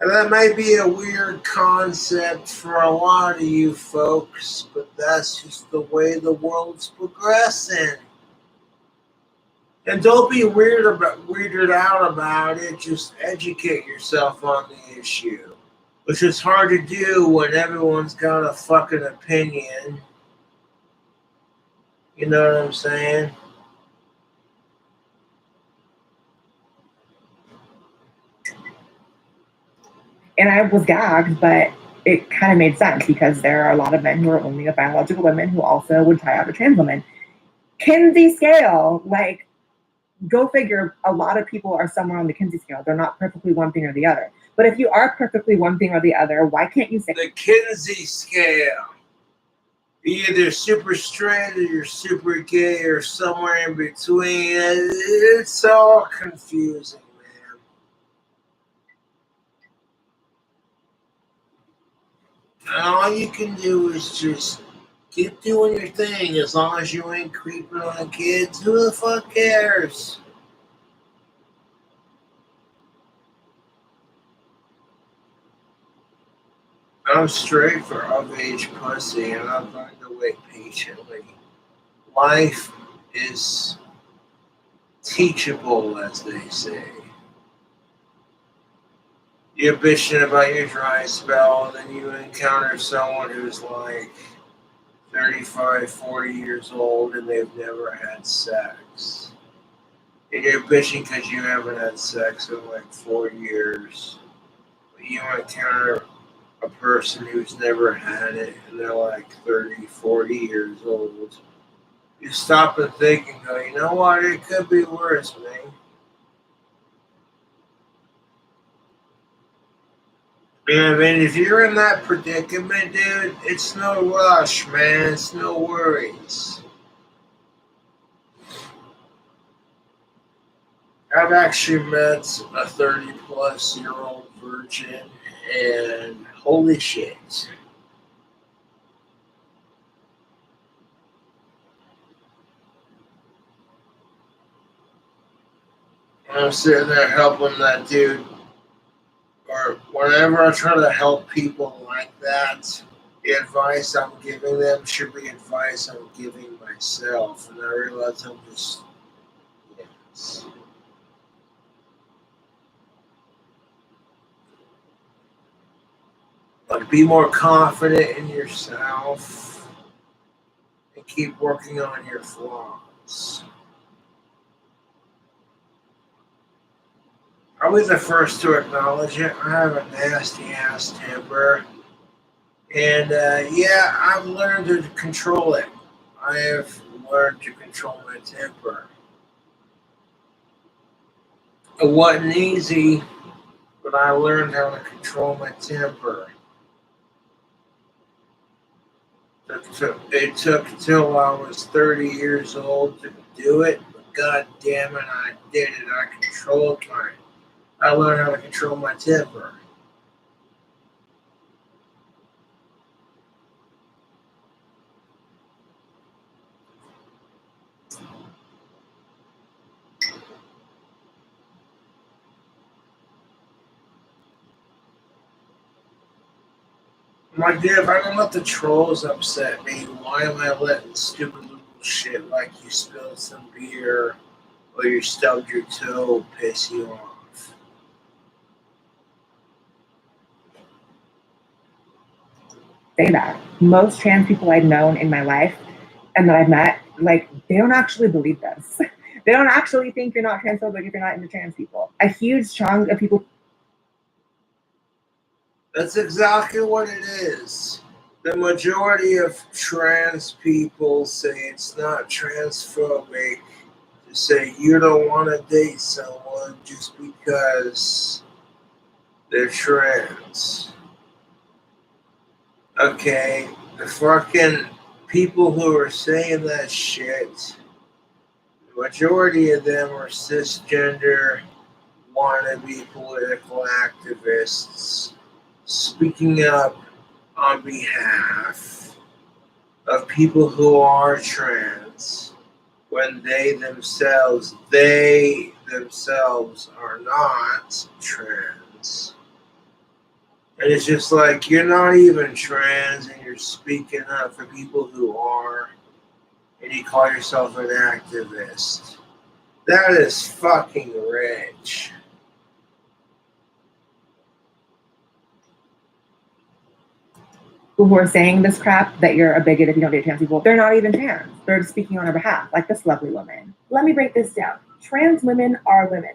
And that might be a weird concept for a lot of you folks, but that's just the way the world's progressing. And don't be weirded out about it. Just educate yourself on the issue, which is hard to do when everyone's got a fucking opinion. You know what I'm saying? And I was gagged, but it kind of made sense because there are a lot of men who are only with biological women who also would try out a trans woman. Kinsey scale, like, go figure, a lot of people are somewhere on the Kinsey scale. They're not perfectly one thing or the other. But if you are perfectly one thing or the other, why can't you say the Kinsey scale? You're either super straight or you're super gay or somewhere in between. It's all confusing, man. And all you can do is just keep doing your thing as long as you ain't creeping on kids. Who the fuck cares? I'm straight for of-age pussy, and I'm going to wait patiently. Life is teachable, as they say. You're bitching about your dry spell, and then you encounter someone who's like 35, 40 years old, and they've never had sex. And you're bitching because you haven't had sex in like 4 years. But you encounter a person who's never had it, and they're like 30, 40 years old. You stop and think and go, you know what, it could be worse, man. I mean, if you're in that predicament, dude, it's no rush, man. It's no worries. I've actually met a 30-plus-year-old virgin, and holy shit. I'm sitting there helping that dude, or whenever I try to help people like that, the advice I'm giving them should be advice I'm giving myself. And I realize I'm just, yes. Like, be more confident in yourself and keep working on your flaws. I'll be the first to acknowledge it. I have a nasty ass temper. And yeah, I've learned to control it. I have learned to control my temper. It wasn't easy but I learned how to control my temper. It took till I was 30 years old to do it, but god damn it, I did it. I learned how to control my temper. I'm like, dude, if I don't let the trolls upset me, why am I letting stupid little shit like you spilled some beer or you stubbed your toe piss you off? Say that. Most trans people I've known in my life and that I've met, like, they don't actually believe this. They don't actually think you're not transphobic if you're not into trans people. A huge chunk of people. That's exactly what it is. The majority of trans people say it's not transphobic to say you don't want to date someone just because they're trans. Okay, the fucking people who are saying that shit, the majority of them are cisgender, wannabe political activists speaking up on behalf of people who are trans when they themselves are not trans. And it's just like, you're not even trans and you're speaking up for people who are, and you call yourself an activist. That is fucking rich. Who are saying this crap that you're a bigot if you don't date trans people, they're not even trans. They're speaking on our behalf, like this lovely woman. Let me break this down. Trans women are women.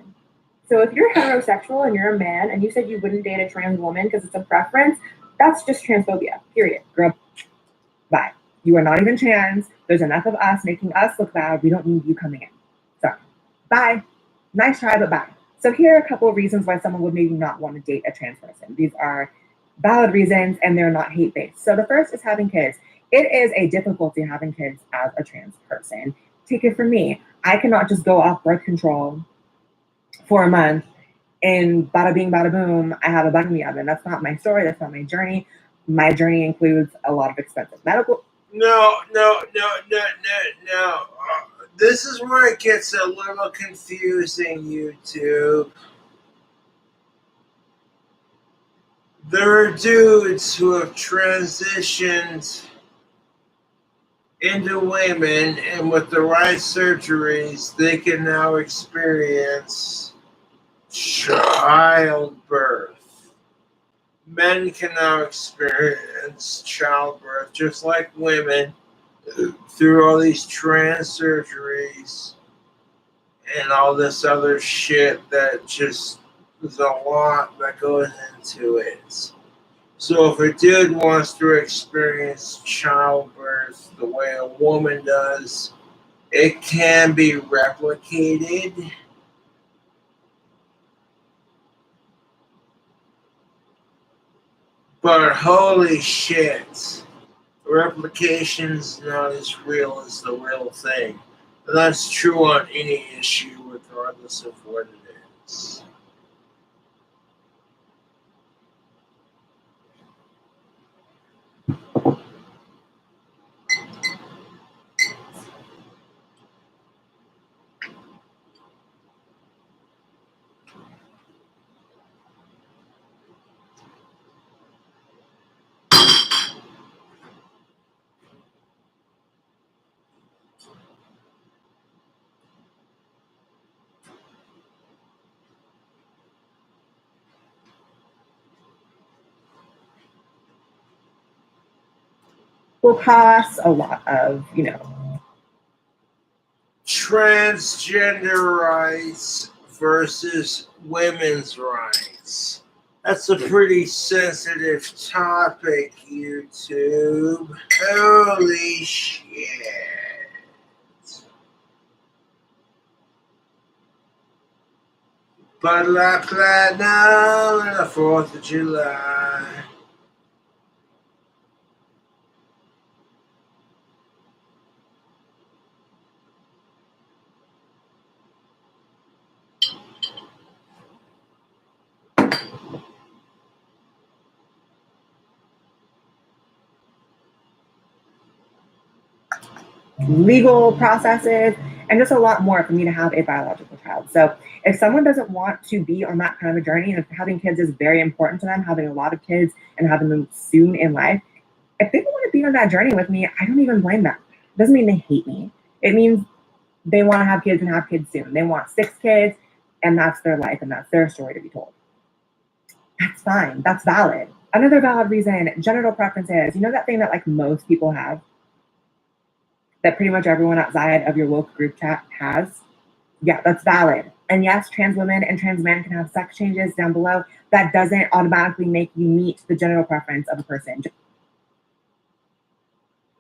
So if you're heterosexual and you're a man and you said you wouldn't date a trans woman because it's a preference, that's just transphobia, period. Girl, bye. You are not even trans. There's enough of us making us look bad. We don't need you coming in. So, bye. Nice try, but bye. So here are a couple of reasons why someone would maybe not want to date a trans person. These are valid reasons and they're not hate-based. So the first is having kids. It is a difficulty having kids as a trans person. Take it from me. I cannot just go off birth control for a month and bada bing, bada boom, I have a bun in the oven. That's not my story. That's not my journey. My journey includes a lot of expensive medical. No. This is where it gets a little confusing, YouTube. There are dudes who have transitioned into women, and with the right surgeries, they can now experience childbirth. Men can now experience childbirth just like women through all these trans surgeries and all this other shit that just there's a lot that goes into it. So if a dude wants to experience childbirth the way a woman does, it can be replicated. But holy shit, replication's not as real as the real thing. And that's true on any issue, regardless of what it is. Will cost a lot of, Transgender rights versus women's rights. That's a pretty sensitive topic, YouTube. Holy shit. Bud Light Platinum and the 4th of July. Legal processes, and just a lot more for me to have a biological child. So if someone doesn't want to be on that kind of a journey, and if having kids is very important to them, having a lot of kids and having them soon in life, if they don't want to be on that journey with me, I don't even blame them. It doesn't mean they hate me. It means they want to have kids and have kids soon. They want 6 kids, and that's their life and that's their story to be told. That's fine. That's valid. Another valid reason, genital preferences. You know that thing that like most people have? That pretty much everyone outside of your woke group chat has? Yeah, that's valid. And yes, trans women and trans men can have sex changes down below. That doesn't automatically make you meet the genital preference of a person.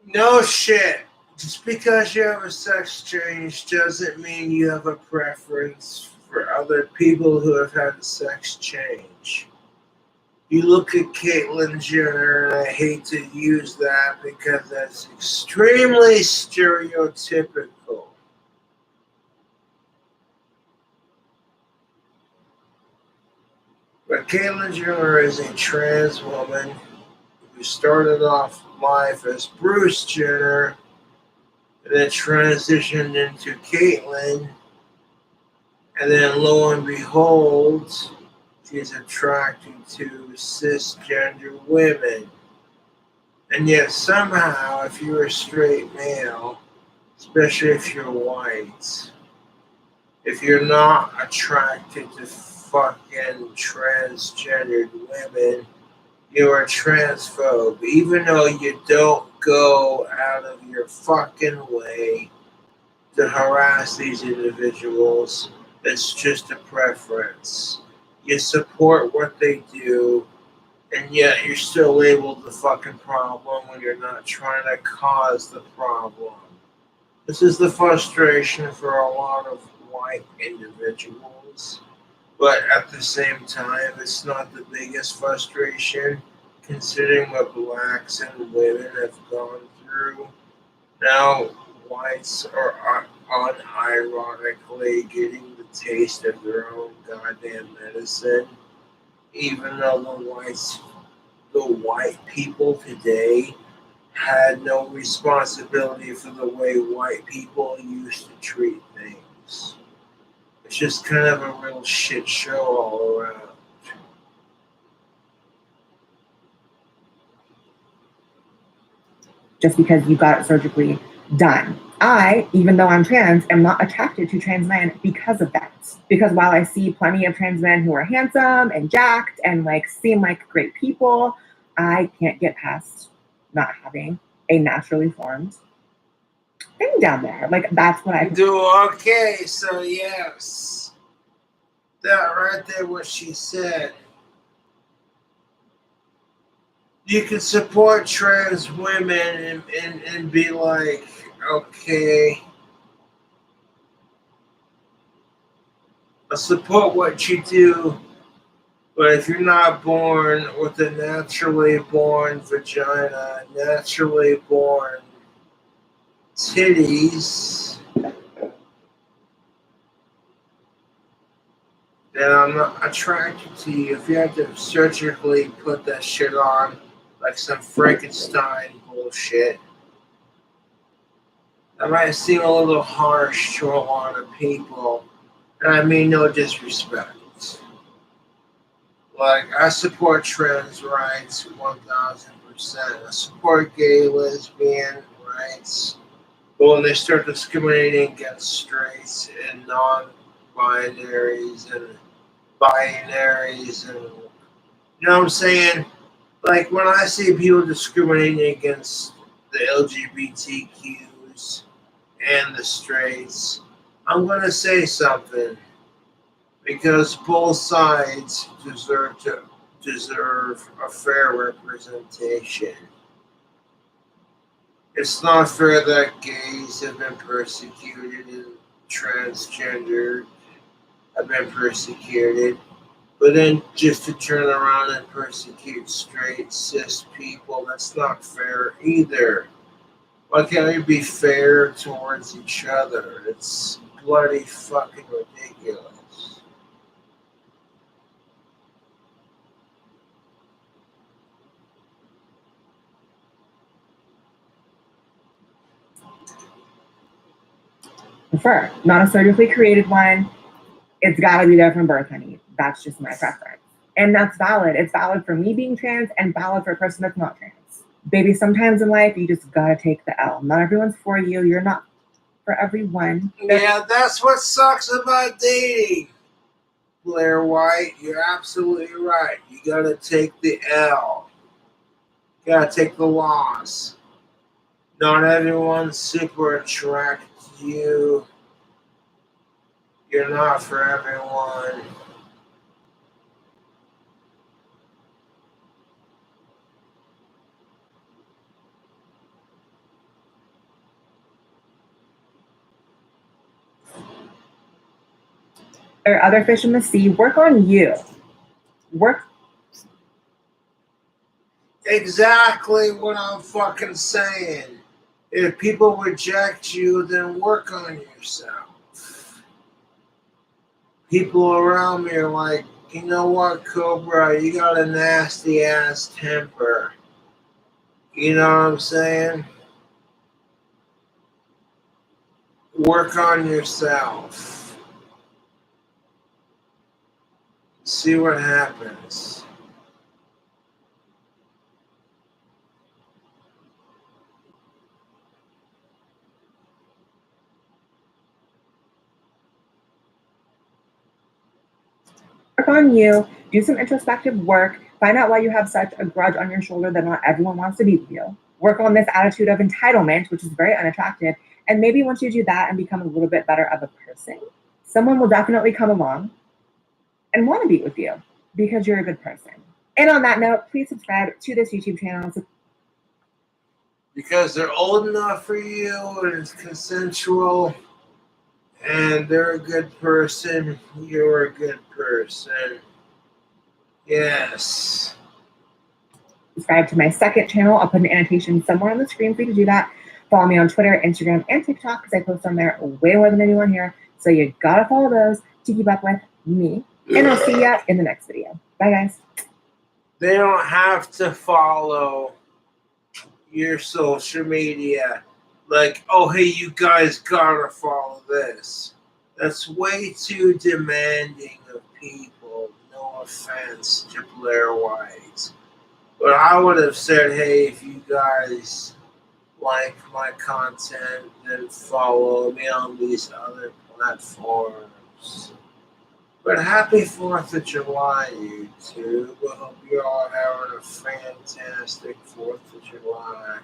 No shit. Just because you have a sex change doesn't mean you have a preference for other people who have had a sex change. You look at Caitlyn Jenner, and I hate to use that because that's extremely stereotypical. But Caitlyn Jenner is a trans woman who started off life as Bruce Jenner and then transitioned into Caitlyn. And then lo and behold, she's attracted to cisgender women. And yet somehow, if you're a straight male, especially if you're white, if you're not attracted to fucking transgendered women, you're a transphobe. Even though you don't go out of your fucking way to harass these individuals, it's just a preference. You support what they do, and yet you're still labeled the fucking problem when you're not trying to cause the problem. This is the frustration for a lot of white individuals, but at the same time, it's not the biggest frustration considering what blacks and women have gone through. Now, whites are unironically getting the taste of their own goddamn medicine, even though the white people today had no responsibility for the way white people used to treat things. It's just kind of a real shit show all around. Just because you got it surgically done. I, even though I'm trans, am not attracted to trans men because of that. Because while I see plenty of trans men who are handsome and jacked and like seem like great people, I can't get past not having a naturally formed thing down there. Like that's what I do. Okay, so yes, that right there, what she said. You can support trans women and be like, okay, I support what you do, but if you're not born with a naturally born vagina, naturally born titties, then I'm not attracted to you. If you have to surgically put that shit on, like some Frankenstein bullshit, that might seem a little harsh to a lot of people. And I mean no disrespect. Like, I support trans rights 1000%. I support gay, lesbian rights. But when they start discriminating against straights and non-binaries and binaries and, you know what I'm saying? Like, when I see people discriminating against the LGBTQs and the straights, I'm going to say something. Because both sides deserve a fair representation. It's not fair that gays have been persecuted and transgendered have been persecuted. But then just to turn around and persecute straight cis people, that's not fair either. Why can't we be fair towards each other? It's bloody fucking ridiculous. Prefer. Not a surgically created one. It's got to be there from birth, honey. That's just my preference. And that's valid. It's valid for me being trans and valid for a person that's not trans. Baby, sometimes in life, you just got to take the L. Not everyone's for you. You're not for everyone. Yeah, that's what sucks about dating. Blair White, you're absolutely right. You gotta take the L. You gotta take the loss. Not everyone's super attracted to you. You're not for everyone. There are other fish in the sea. Work on you. Work. Exactly what I'm fucking saying. If people reject you, then work on yourself. People around me are like, you know what, Cobra, you got a nasty ass temper. You know what I'm saying? Work on yourself. See what happens. Work on you. Do some introspective work. Find out why you have such a grudge on your shoulder that not everyone wants to be with you. Work on this attitude of entitlement, which is very unattractive. And maybe once you do that and become a little bit better of a person, someone will definitely come along and want to be with you because you're a good person. And on that note, please subscribe to this YouTube channel. Because they're old enough for you and it's consensual and they're a good person, you're a good person. Yes. Subscribe to my second channel. I'll put an annotation somewhere on the screen for you to do that. Follow me on Twitter, Instagram, and TikTok because I post on there way more than anyone here. So you gotta follow those to keep up with me. And I'll see ya in the next video. Bye, guys. They don't have to follow your social media. Like, oh, hey, you guys gotta follow this. That's way too demanding of people. No offense to Blair White. But I would have said, hey, if you guys like my content, then follow me on these other platforms. But happy 4th of July, YouTube. I hope you're all having a fantastic 4th of July.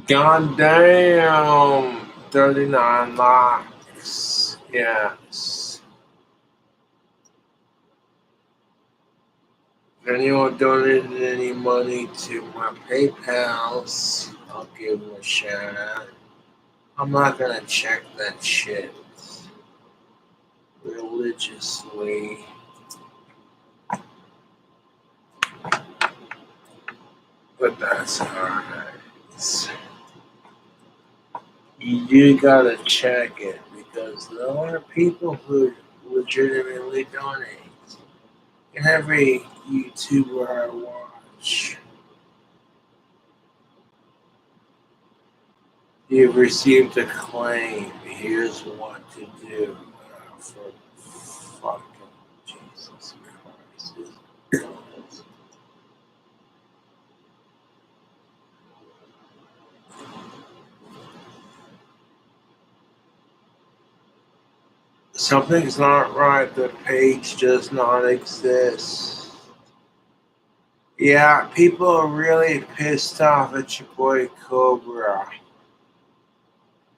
God damn, 39 likes. Yes. If anyone donated any money to my PayPals, I'll give them a shout out. I'm not gonna check that shit religiously. But that's alright. You gotta check it because there are people who legitimately donate. And every YouTuber I watch, you've received a claim. Here's what to do. For fucking Jesus Christ. Something's not right. The page does not exist. Yeah, people are really pissed off at your boy Cobra.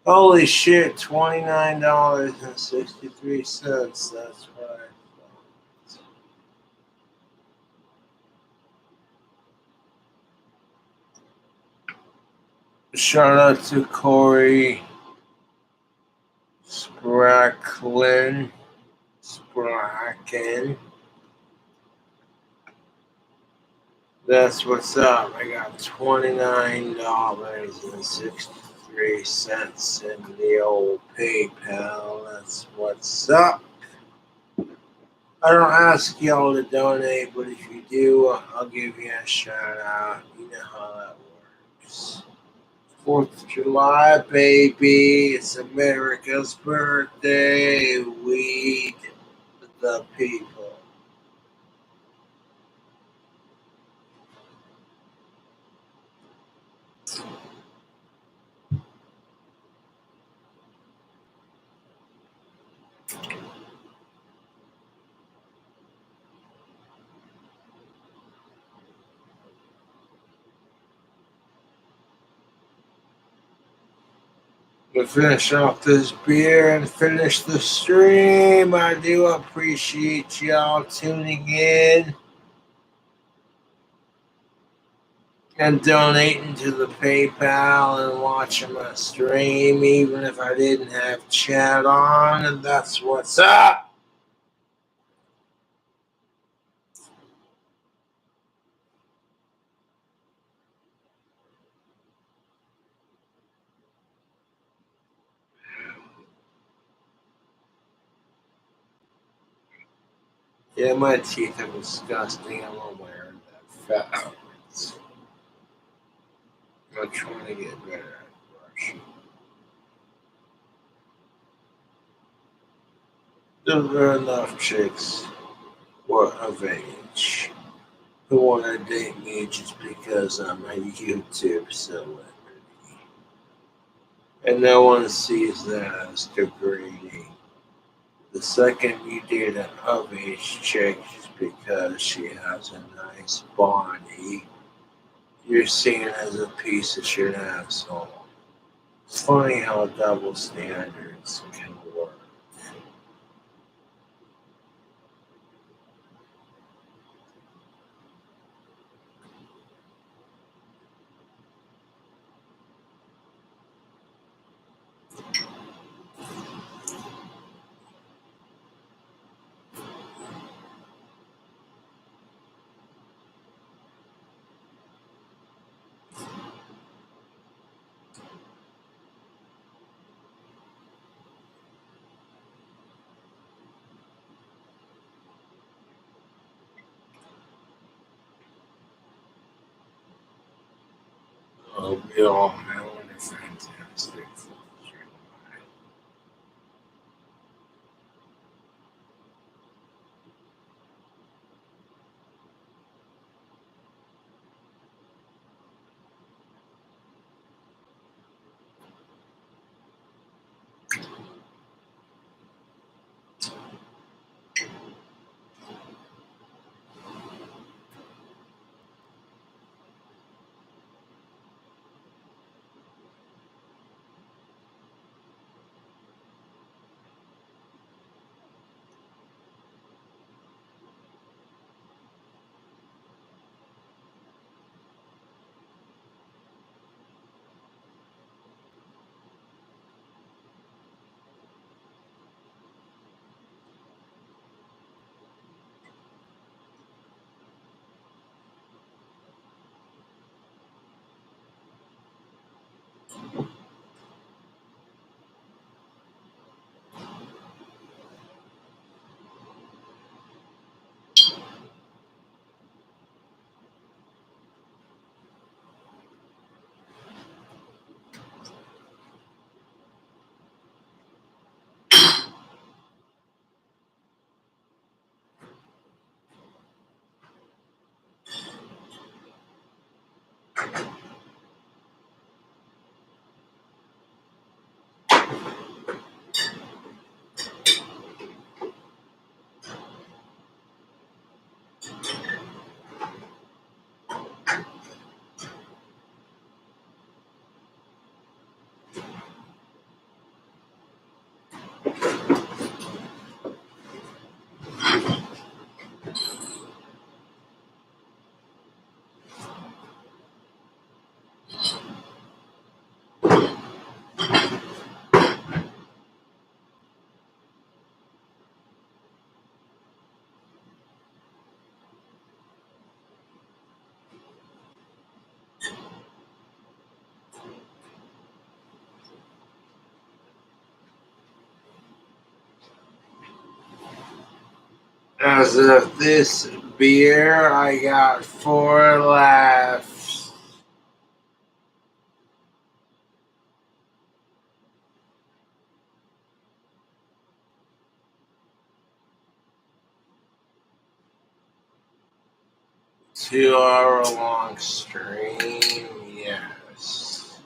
Holy shit, $29.63. That's right. Shout out to Corey Spracken. That's what's up. I got $29.63 in the old PayPal. That's what's up. I don't ask y'all to donate, but if you do, I'll give you a shout out. You know how that works. 4th of July, baby. It's America's birthday. We the people. To finish off this beer and finish the stream, I do appreciate y'all tuning in and donating to the PayPal and watching my stream, even if I didn't have chat on, and that's what's up. Yeah, my teeth are disgusting. I'm aware of that fact. I'm trying to get better at brushing. There are enough chicks who are of age who want to date me just because I'm a YouTube celebrity. And no one sees that as degrading. The second you date an of age chick just because she has a nice body, you're seen as a piece of shit asshole. It's funny how double standards can work. Oh, we all have a fantastic future. As of this beer, I got 4 left. Two-hour-long stream, yes.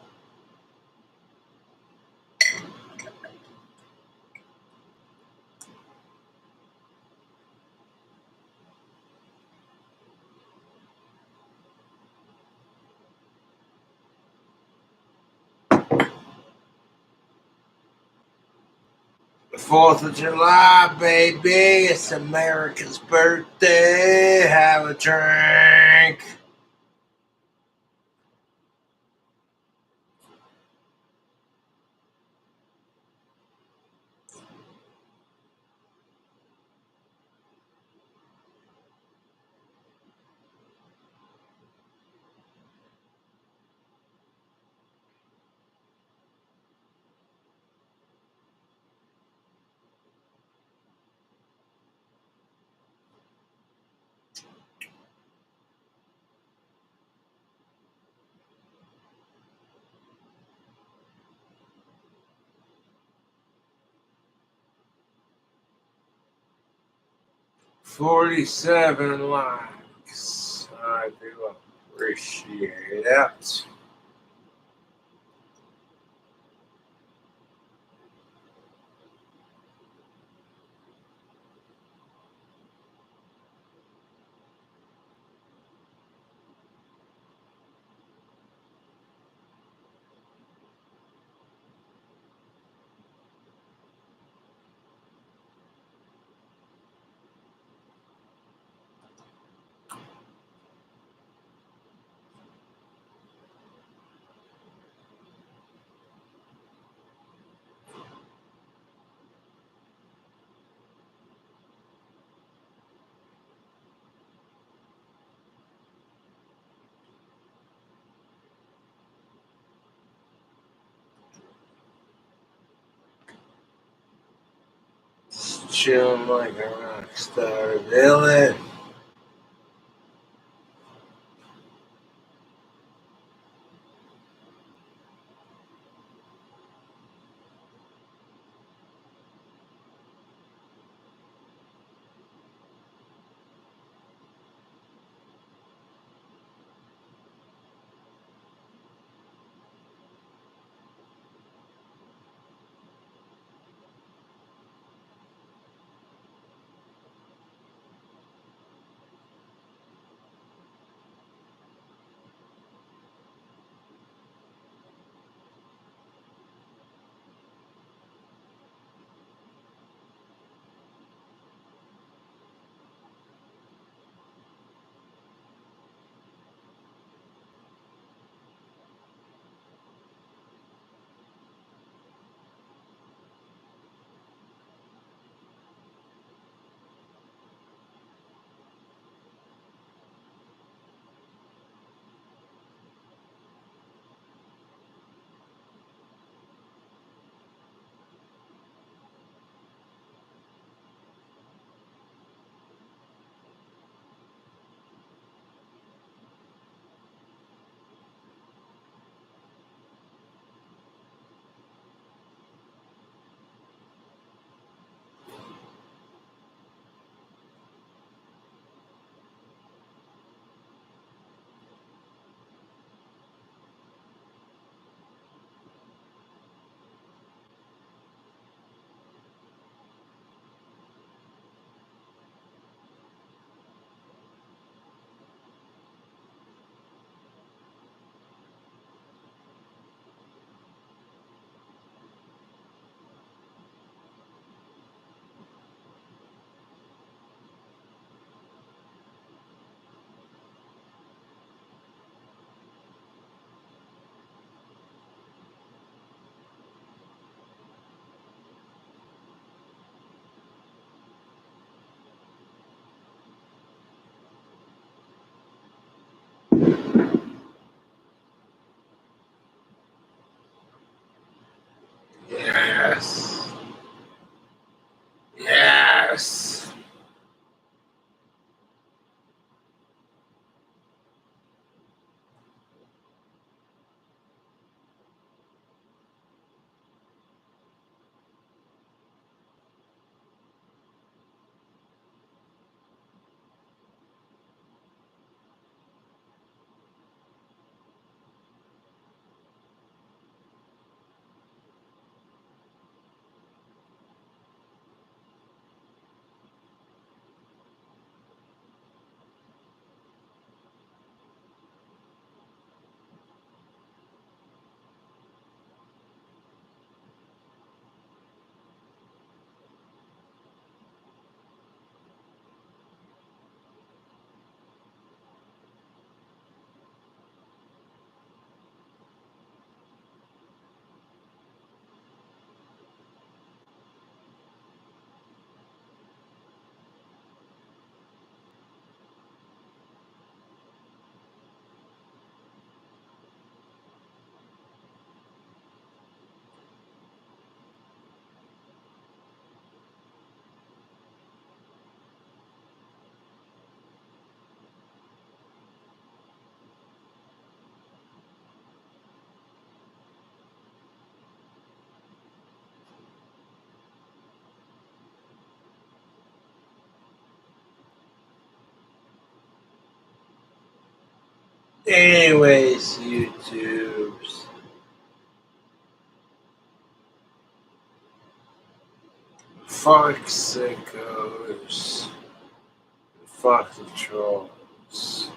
The 4th of July, baby. It's America's birthday. Have a drink. $47 likes. I do appreciate it. Chillin' like a rock star villain. Yes. Yes. Anyways, YouTubes. Fuck sickos. Fuck the trolls.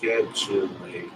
Get chillin.